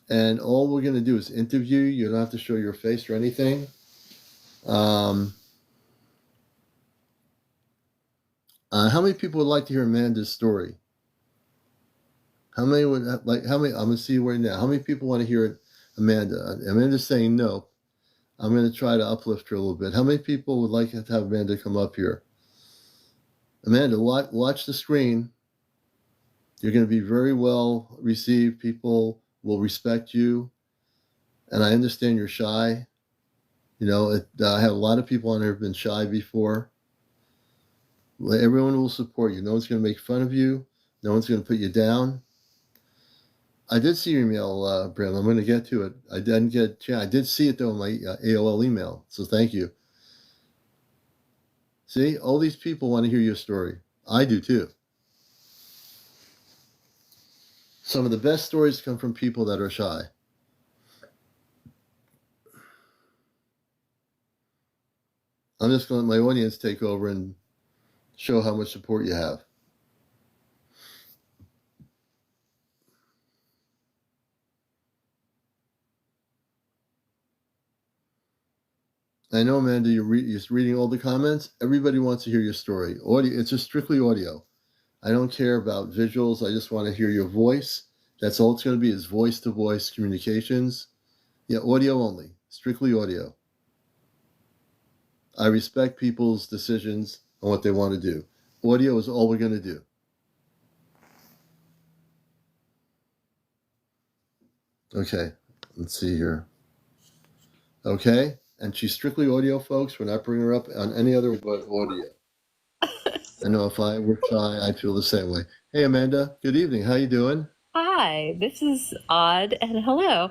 And all we're going to do is interview. You don't have to show your face or anything. How many people would like to hear Amanda's story? How many would like? How many? I'm going to see you right now. How many people want to hear Amanda? Amanda's saying no. I'm going to try to uplift her a little bit. How many people would like to have Amanda come up here? Amanda, watch the screen. You're going to be very well received. People will respect you. And I understand you're shy. I have a lot of people on here who have been shy before. Everyone will support you. No one's going to make fun of you. No one's going to put you down. I did see your email, Brim. I'm going to get to it. I did see it, though, in my AOL email. So thank you. See, all these people want to hear your story. I do, too. Some of the best stories come from people that are shy. I'm just going to let my audience take over and show how much support you have. I know, Amanda, you're just reading all the comments. Everybody wants to hear your story. Audio, it's just strictly audio. I don't care about visuals. I just want to hear your voice. That's all it's going to be, is voice-to-voice communications. Yeah, audio only. Strictly audio. I respect people's decisions on what they want to do. Audio is all we're going to do. Okay, let's see here. Okay, and she's strictly audio, folks. We're not bringing her up on any other but audio. I know if I were shy, I'd feel the same way. Hey, Amanda, good evening. How you doing? Hi, this is Odd, and hello.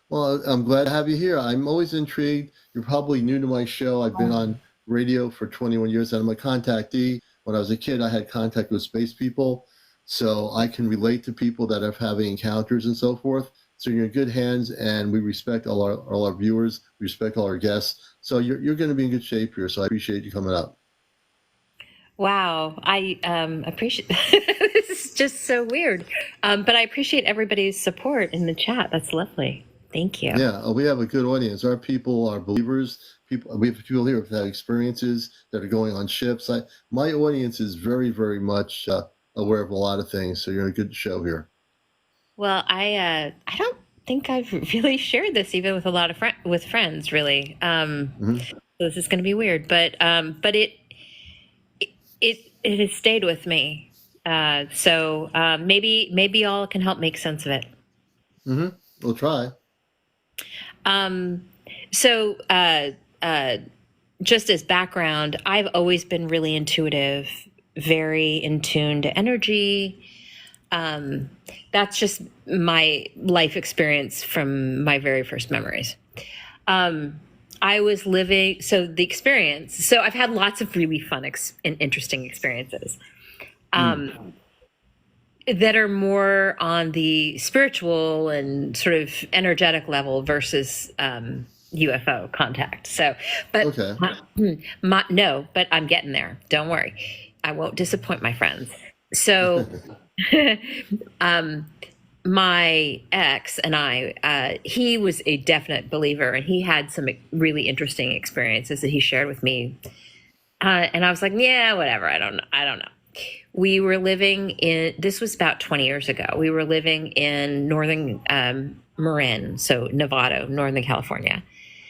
Well, I'm glad to have you here. I'm always intrigued. You're probably new to my show. I've been on radio for 21 years, and I'm a contactee. When I was a kid, I had contact with space people, so I can relate to people that are having encounters and so forth. So you're in good hands, and we respect all our viewers, we respect all our guests. So you're going to be in good shape here. So I appreciate you coming up. Wow, I appreciate this is just so weird. But I appreciate everybody's support in the chat. That's lovely. Thank you. Yeah, we have a good audience. Our people are believers. People, we have people here who've had experiences that are going on ships. My audience is very, very much aware of a lot of things. So you're in a good show here. Well, I don't think I've really shared this even with a lot of with friends, really. So this is going to be weird, but it has stayed with me. So maybe y'all can help make sense of it. We'll try. So just as background, I've always been really intuitive, very in tune to energy. That's just my life experience from my very first memories. I was living, so the experience, so I've had lots of really fun and interesting experiences that are more on the spiritual and sort of energetic level versus UFO contact. So, but Okay. no, but I'm getting there. Don't worry. I won't disappoint my friends. So, my ex and I, he was a definite believer, and he had some really interesting experiences that he shared with me. And I was like, yeah, whatever. I don't know. We were living in, this was about 20 years ago. We were living in northern Marin, so Nevada, Northern California,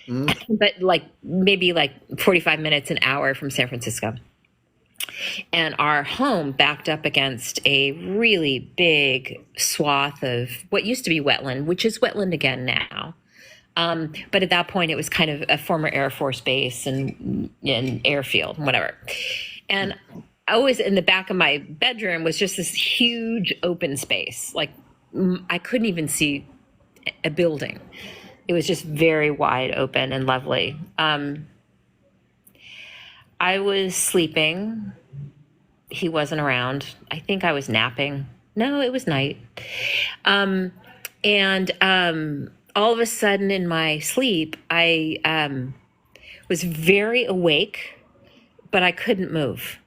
but maybe 45 minutes, an hour from San Francisco. And our home backed up against a really big swath of what used to be wetland, which is wetland again now. But at that point, it was kind of a former Air Force base and airfield, whatever. And always in the back of my bedroom was just this huge open space. Like I couldn't even see a building. It was just very wide open and lovely. I was sleeping. He wasn't around. I think I was napping. No, it was night. And all of a sudden in my sleep, I was very awake, but I couldn't move.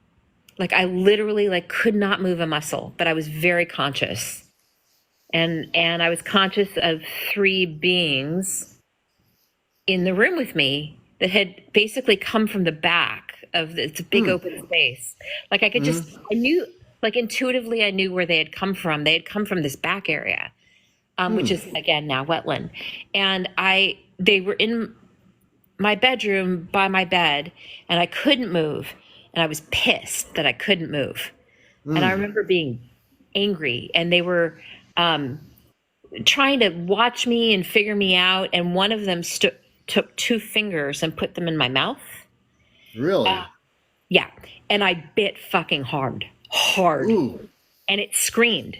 Like I literally could not move a muscle, but I was very conscious. And I was conscious of three beings in the room with me that had basically come from the back of it's a big open space. Like I could I knew, intuitively, I knew where they had come from. They had come from this back area, which is again now wetland. And they were in my bedroom by my bed, and I couldn't move. And I was pissed that I couldn't move. And I remember being angry, and they were trying to watch me and figure me out. And one of them took two fingers and put them in my mouth. Really? Yeah. And I bit fucking hard. Ooh. And it screamed.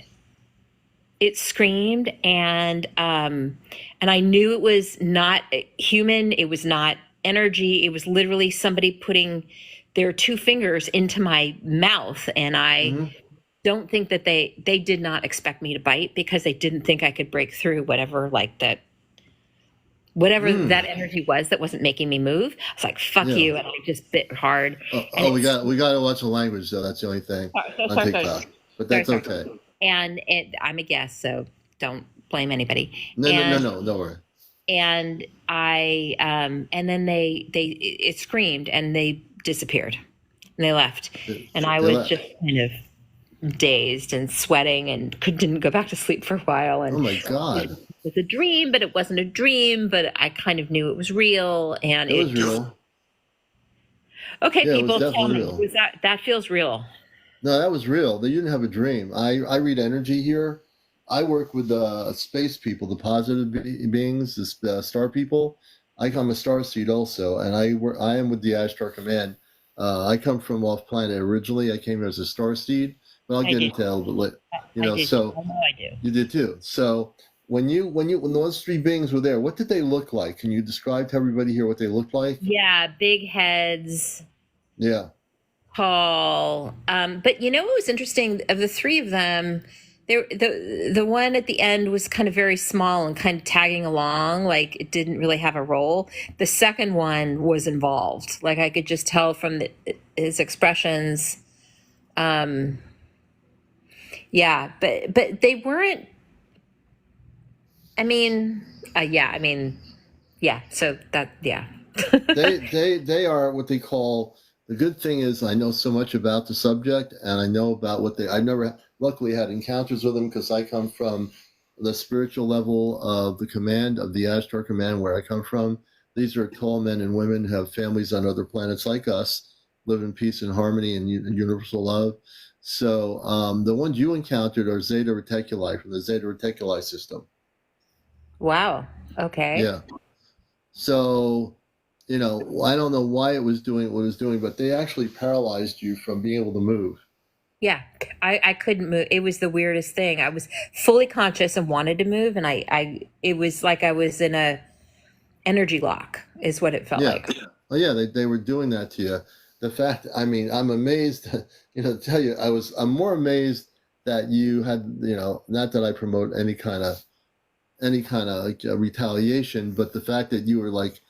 And I knew it was not human. It was not energy. It was literally somebody putting their two fingers into my mouth. And I don't think that they did not expect me to bite, because they didn't think I could break through whatever that energy was that wasn't making me move. I was like, fuck you. And I just bit hard. We got to watch the language, though. That's the only thing on TikTok. But that's okay. And I'm a guest, so don't blame anybody. No, don't worry. And and then it screamed, and they disappeared, and they left. And I was just kind of dazed and sweating, and didn't go back to sleep for a while. And oh my God. It was a dream, but it wasn't a dream, but I kind of knew it was real. And it was real. Okay, yeah, people, tell me, that feels real? No, that was real. They didn't have a dream. I read energy here. I work with space people, the positive beings, the star people. I'm a star seed also, and I am with the Ashtar Command. I come from off planet originally. I came here as a star seed, but I'll get into that a little bit later. So I do. You did too. So when those three beings were there, what did they look like? Can you describe to everybody here what they looked like? Yeah, big heads. Yeah. Tall. But what was interesting, of the three of them, the one at the end was kind of very small and kind of tagging along, like it didn't really have a role. The second one was involved. Like I could just tell from his expressions Um, yeah, but they weren't. I mean, yeah. I mean, yeah. So that, yeah. They are what they call, the good thing is I know so much about the subject, and I know about what they, I've never luckily had encounters with them because I come from the spiritual level of the command of the Ashtar command where I come from. These are tall men and women who have families on other planets like us, live in peace and harmony and universal love. So the ones you encountered are Zeta Reticuli from the Zeta Reticuli system. Wow. Okay. Yeah. So, I don't know why it was doing what it was doing, but they actually paralyzed you from being able to move. Yeah, I couldn't move. It was the weirdest thing. I was fully conscious and wanted to move, and it was like I was in a energy lock, is what it felt Yeah. like. Oh, yeah, they were doing that to you. The fact, I mean, I'm amazed, to tell you, I'm more amazed that you had, not that I promote any kind of like retaliation, but the fact that you were like,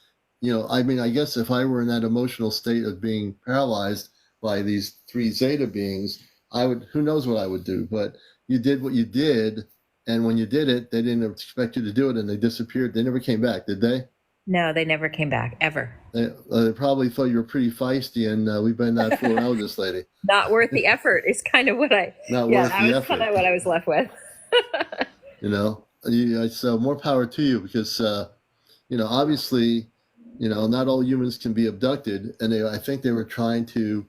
I mean, I guess if I were in that emotional state of being paralyzed by these three Zeta beings, I would, who knows what I would do, but you did what you did. And when you did it, they didn't expect you to do it and they disappeared. They never came back, did they? No, they never came back ever. They probably thought you were pretty feisty and we've been not fooling around with this lady. Not worth the effort is kind of what Not yeah, worth that the was kind effort, of what I was left with. So more power to you because, obviously, not all humans can be abducted, and I think they were trying to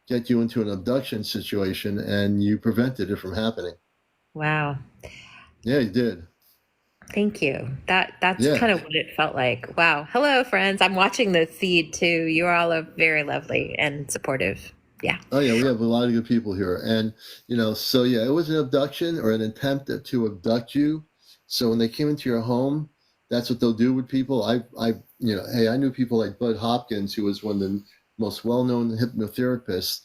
get you into an abduction situation, and you prevented it from happening. Wow. Yeah, you did. Thank you. That's Yeah. kind of what it felt like. Wow. Hello, friends. I'm watching the feed too. You all are very lovely and supportive. Yeah. Oh yeah, we have a lot of good people here, and so yeah, it was an abduction or an attempt to abduct you. So when they came into your home, that's what they'll do with people. Hey, I knew people like Bud Hopkins, who was one of the most well-known hypnotherapists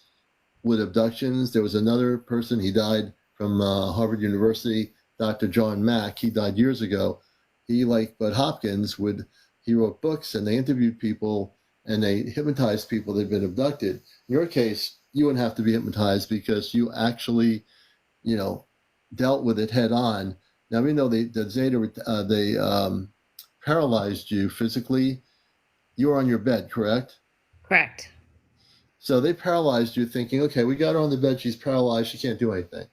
with abductions. There was another person, he died from Harvard University, Dr. John Mack. He died years ago. He, like Bud Hopkins, he wrote books and they interviewed people and they hypnotized people that had been abducted. In your case, you wouldn't have to be hypnotized because you actually, you know, dealt with it head on. Now, even though the Zeta, they paralyzed you physically, you were on your bed, correct? Correct. So they paralyzed you thinking, okay, we got her on the bed. She's paralyzed. She can't do anything.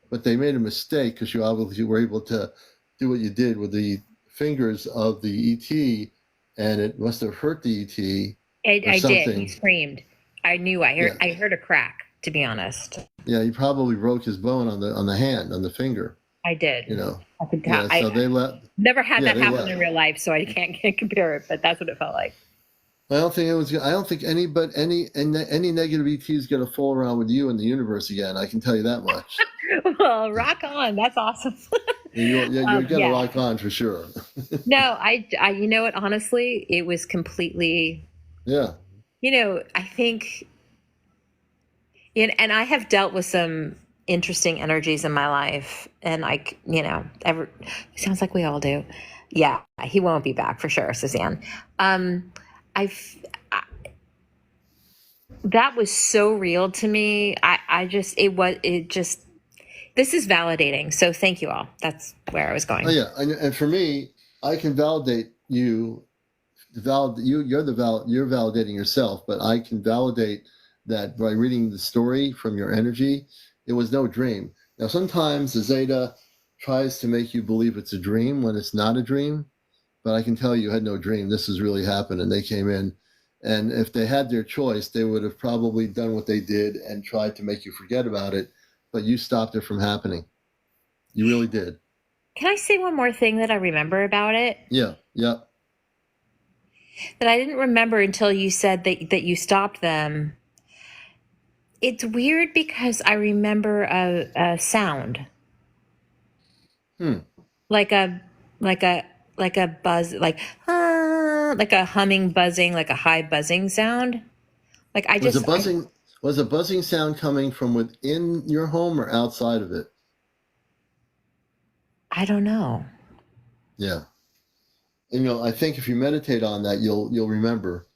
But they made a mistake because you obviously were able to do what you did with the fingers of the ET, and it must have hurt the ET or I did. He something. screamed. I knew. Yeah, I heard a crack. To be honest, yeah. He probably broke his bone on the hand, on the finger. I did. You know. I could tell. Yeah. I So they let. never had Yeah, that they happen let. in real life, so I can't compare it. But that's what it felt like. I don't think it was. I don't think any negative ET is going to fool around with you in the universe again. I can tell you that much. Well, rock on. That's awesome. You're going to Yeah. rock on for sure. No, you know what? Honestly, it was completely. Yeah. I think, and I have dealt with some interesting energies in my life, and ever sounds like we all do. Yeah, he won't be back for sure, Suzanne. I that was so real to me. This is validating. So thank you all. That's where I was Oh going. yeah, and for me, I can validate you. You're validating yourself, but I can validate that by reading the story from your energy. It was no dream. Now sometimes the Zeta tries to make you believe it's a dream when it's not a dream, but I can tell you had no dream. This has really happened, and they came in. And if they had their choice, they would have probably done what they did and tried to make you forget about it, but you stopped it from happening. You really did. Can I say one more thing that I remember about it Yeah, yeah. that I didn't remember until you said that you stopped them? It's weird because I remember a sound, Hmm. like a like a like a buzz, like a humming, buzzing, like a high buzzing sound. Like I Was a just buzzing was a buzzing sound coming from within your home or outside of it? I don't know. Yeah. And, I think if you meditate on that, you'll remember.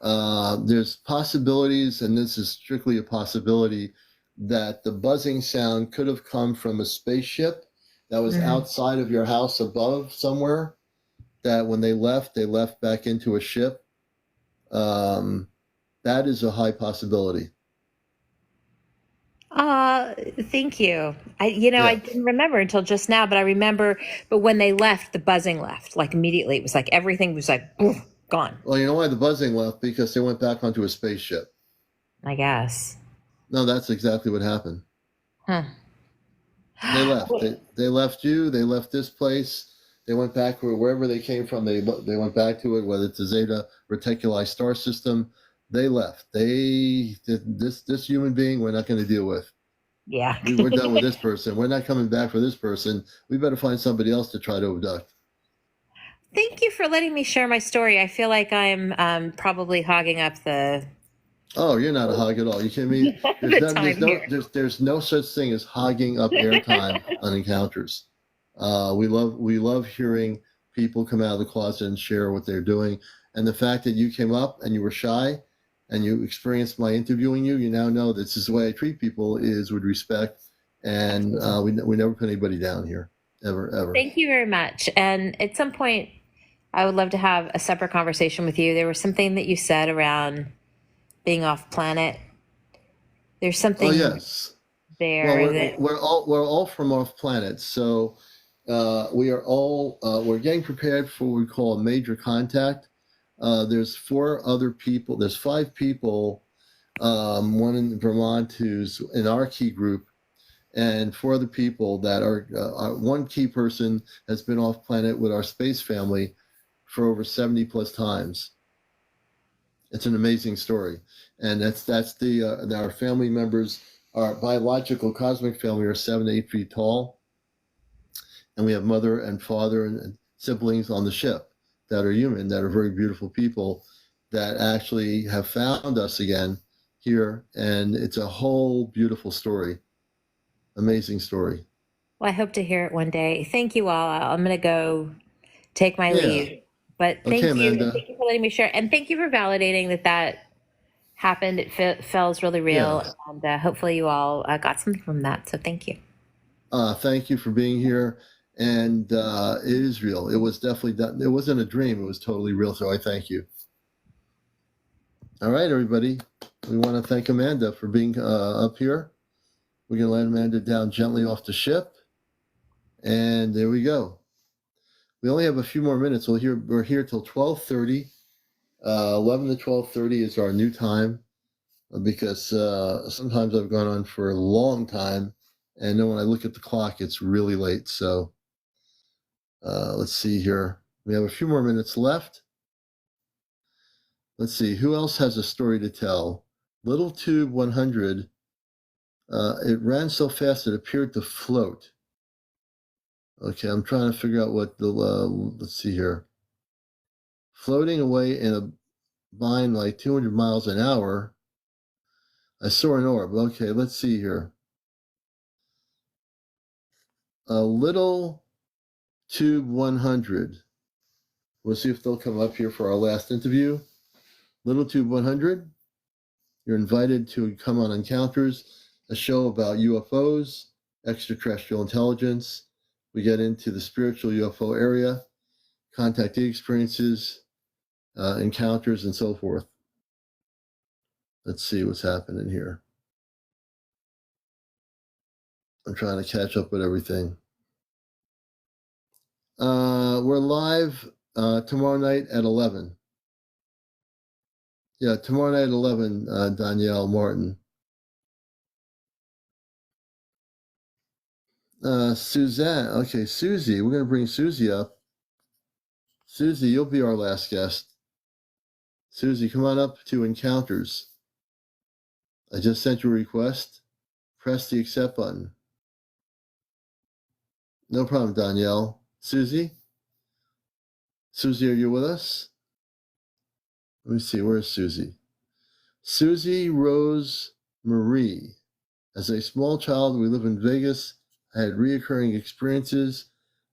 There's possibilities, and this is strictly a possibility, that the buzzing sound could have come from a spaceship that was Mm. outside of your house above somewhere, that when they left back into a ship. Um, that is a high possibility. Uh, Thank you. I Yeah. didn't remember until just now, but I remember, but when they left, the buzzing left, like immediately. It was like everything was like "Oof," gone, Well, you know why the buzzing left? Because they went back onto a spaceship. I guess. No, that's exactly what happened. Huh. They left. They left you. They left this place. They went back wherever they came from. They went back to it, whether it's the Zeta Reticuli star system. They left. This human being we're not going to deal with. Yeah. We're done with this person. We're not coming back for this person. We better find somebody else to try to abduct. Thank you for letting me share my story. I feel like I'm probably hogging up Oh, you're not a hog at all. You kidding me? the time here. There's no such thing as hogging up airtime on encounters. We love hearing people come out of the closet and share what they're doing, and the fact that you came up and you were shy, and you experienced my interviewing you. You now know this is the way I treat people is with respect, and we never put anybody down here, ever. Thank you very much. And at some point, I would love to have a separate conversation with you. There was something that you said around being off planet. There's Oh something yes. Well, there that, we're all from off planet, so we're getting prepared for what we call a major contact. There's four other people. There's five people. One in Vermont who's in our key group, and four other people that one key person has been off planet with our space family for over 70 plus times. It's an amazing story, and our family members. Our biological cosmic family are 7 to 8 feet tall, and we have mother and father and siblings on the ship that are human, that are very beautiful people, that actually have found us again here, and it's a whole beautiful story, amazing story. well, I hope to hear it one day. Thank you all. I'm going to go take my Yeah. leave. But Okay, thank you. And Amanda. thank you for letting me share. And thank you for validating that happened. It feels really Yeah. real. And hopefully you all got something from that. So thank you. Thank you for being here. And it is real. It was definitely done. It wasn't a dream. It was totally real. So I thank you. All right, everybody. We want to thank Amanda for being up here. We're going to let Amanda down gently off the ship. And there we go. We only have a few more minutes. We're here till 12:30. 11 to 12:30 is our new time because sometimes I've gone on for a long time, and then when I look at the clock, it's really late. So let's see here. We have a few more minutes left. Let's see who else has a story to tell. Little Tube 100. It ran so fast it appeared to float. Okay, I'm trying to figure out what the. Let's see here. Floating away in a bind like 200 miles an hour. I saw an orb. Okay, let's see here. A little Tube 100. We'll see if they'll come up here for our last interview. Little Tube 100, you're invited to come on Encounters, a show about UFOs, extraterrestrial intelligence. We get into the spiritual UFO area, contactee experiences, encounters, and so forth. Let's see what's happening here. I'm trying to catch up with everything. We're live tomorrow night at 11. Yeah, tomorrow night at 11, Danielle Martin. Suzanne. Okay, Susie. We're going to bring Susie up. Susie, you'll be our last guest. Susie, come on up to Encounters. I just sent you a request. Press the accept button. No problem, Danielle. Susie? Susie, are you with us? Let me see. Where's Susie? Susie Rose Marie. As a small child, we live in Vegas. I had reoccurring experiences.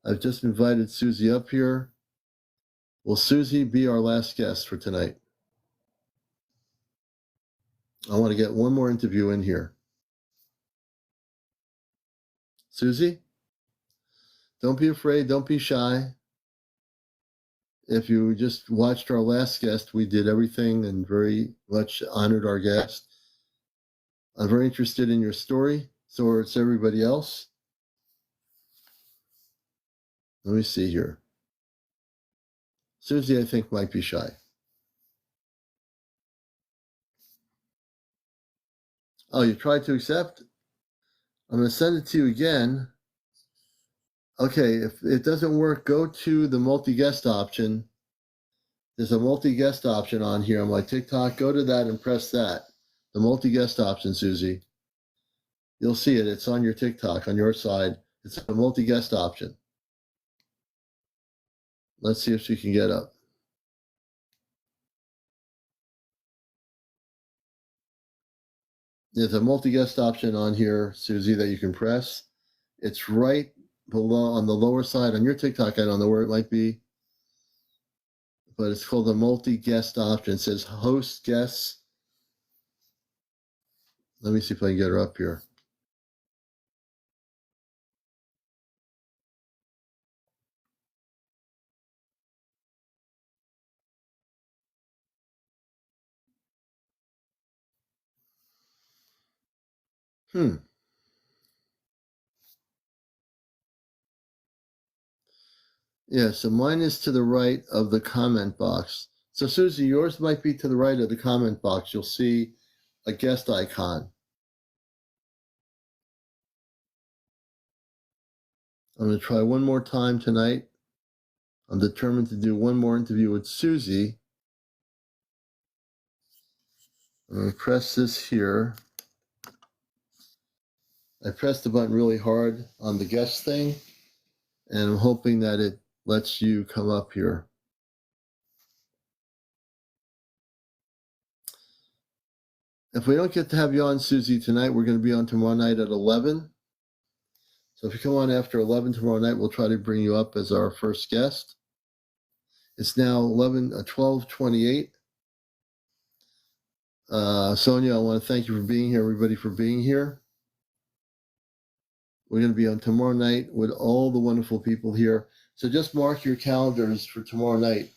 I've just invited Susie up here. Will Susie be our last guest for tonight? I want to get one more interview in here. Susie, don't be afraid. Don't be shy. If you just watched our last guest, we did everything and very much honored our guest. I'm very interested in your story. So it's everybody else. Let me see here. Susie, I think, might be shy. Oh, you tried to accept? I'm going to send it to you again. Okay, if it doesn't work, go to the multi-guest option. There's a multi-guest option on here on my TikTok. Go to that and press that. The multi-guest option, Susie. You'll see it. It's on your TikTok, on your side. It's a multi-guest option. Let's see if she can get up. There's a multi-guest option on here, Susie, that you can press. It's right below on the lower side on your TikTok. I don't know where it might be, but it's called the multi-guest option. It says host guests. Let me see if I can get her up here. Yeah, so mine is to the right of the comment box. So Susie, yours might be to the right of the comment box. You'll see a guest icon. I'm going to try one more time tonight. I'm determined to do one more interview with Susie. I'm going to press this here. I pressed the button really hard on the guest thing, and I'm hoping that it lets you come up here. If we don't get to have you on, Susie, tonight, we're going to be on tomorrow night at 11. So if you come on after 11 tomorrow night, we'll try to bring you up as our first guest. It's now 12:28. Sonia, I want to thank you for being here, everybody for being here. We're going to be on tomorrow night with all the wonderful people here. So just mark your calendars for tomorrow night.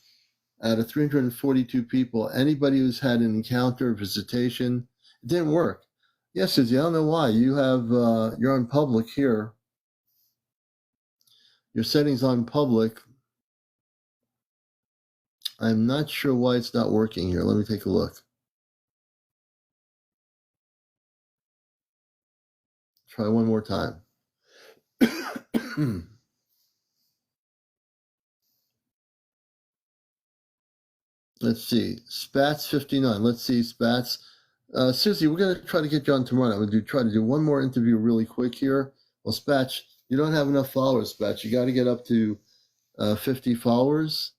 Out of 342 people, anybody who's had an encounter, visitation, it didn't work. Yes, Susie, I don't know why. You're on public here. Your settings on public. I'm not sure why it's not working here. Let me take a look. Try one more time. Let's see. Spats 59. Let's see, Spats. Susie, we're going to try to get you on tomorrow night. We'll try to do one more interview really quick here. Well, Spats, you don't have enough followers, Spats. You got to get up to 50 followers.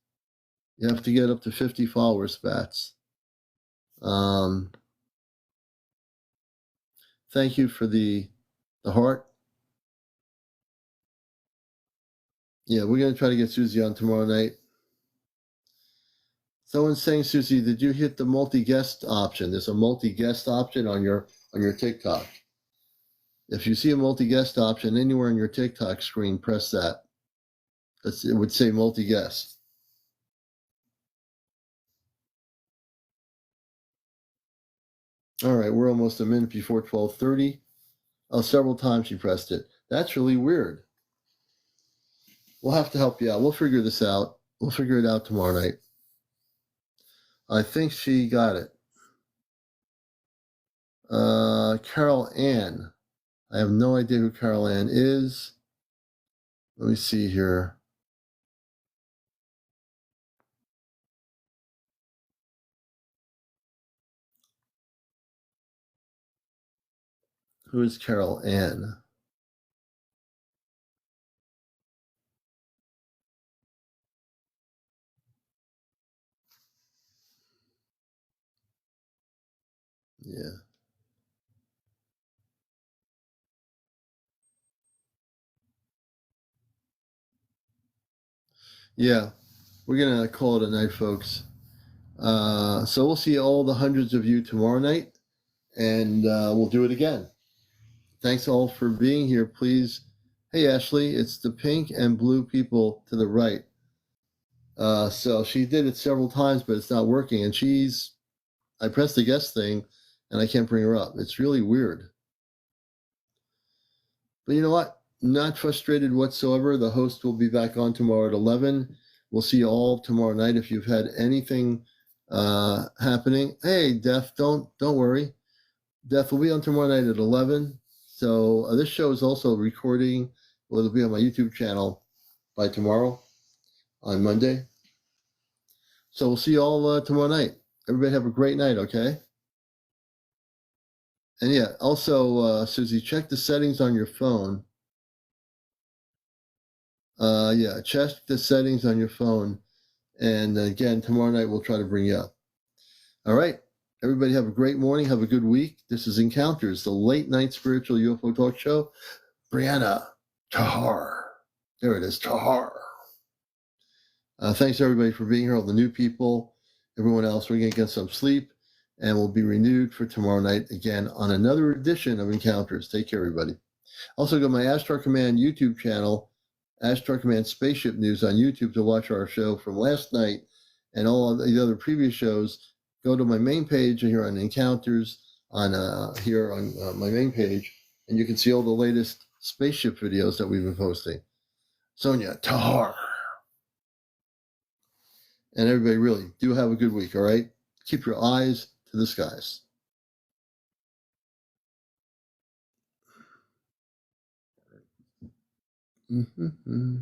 You have to get up to 50 followers, Spats. Thank you for the heart. Yeah, we're going to try to get Susie on tomorrow night. Someone's saying, Susie, did you hit the multi-guest option? There's a multi-guest option on your TikTok. If you see a multi-guest option anywhere on your TikTok screen, press that. It would say multi-guest. All right, we're almost a minute before 12:30. Oh, several times she pressed it. That's really weird. We'll have to help you out. We'll figure this out. We'll figure it out tomorrow night. I think she got it. Carol Ann. I have no idea who Carol Ann is. Let me see here. Who is Carol Ann? Yeah. Yeah. We're going to call it a night, folks. So we'll see all the hundreds of you tomorrow night, and we'll do it again. Thanks all for being here. Please Hey, Ashley, it's the pink and blue people to the right. So she did it several times, but it's not working. And I pressed the guest thing and I can't bring her up. It's really weird. But you know what? Not frustrated whatsoever. The host will be back on tomorrow at 11. We'll see you all tomorrow night. If you've had anything happening, hey, Def, don't worry. Def will be on tomorrow night at 11. So this show is also recording. Well, it'll be on my YouTube channel by tomorrow on Monday. So we'll see you all tomorrow night. Everybody have a great night, okay? And yeah, also, Susie, check the settings on your phone. Yeah, check the settings on your phone. And again, tomorrow night we'll try to bring you up. All right. Everybody have a great morning. Have a good week. This is Encounters, the late night spiritual UFO talk show. Brianna Tahar. There it is, Tahar. Thanks everybody for being here, all the new people, everyone else. We're going to get some sleep, and we'll be renewed for tomorrow night again on another edition of Encounters. Take care, everybody. Also, go to my Astro Command YouTube channel, Astro Command Spaceship News on YouTube to watch our show from last night and all of the other previous shows. Go to my main page here on Encounters on my main page, and you can see all the latest spaceship videos that we've been posting. Sonia Tahar. And everybody really do have a good week, all right? Keep your eyes to the skies. Mm-hmm.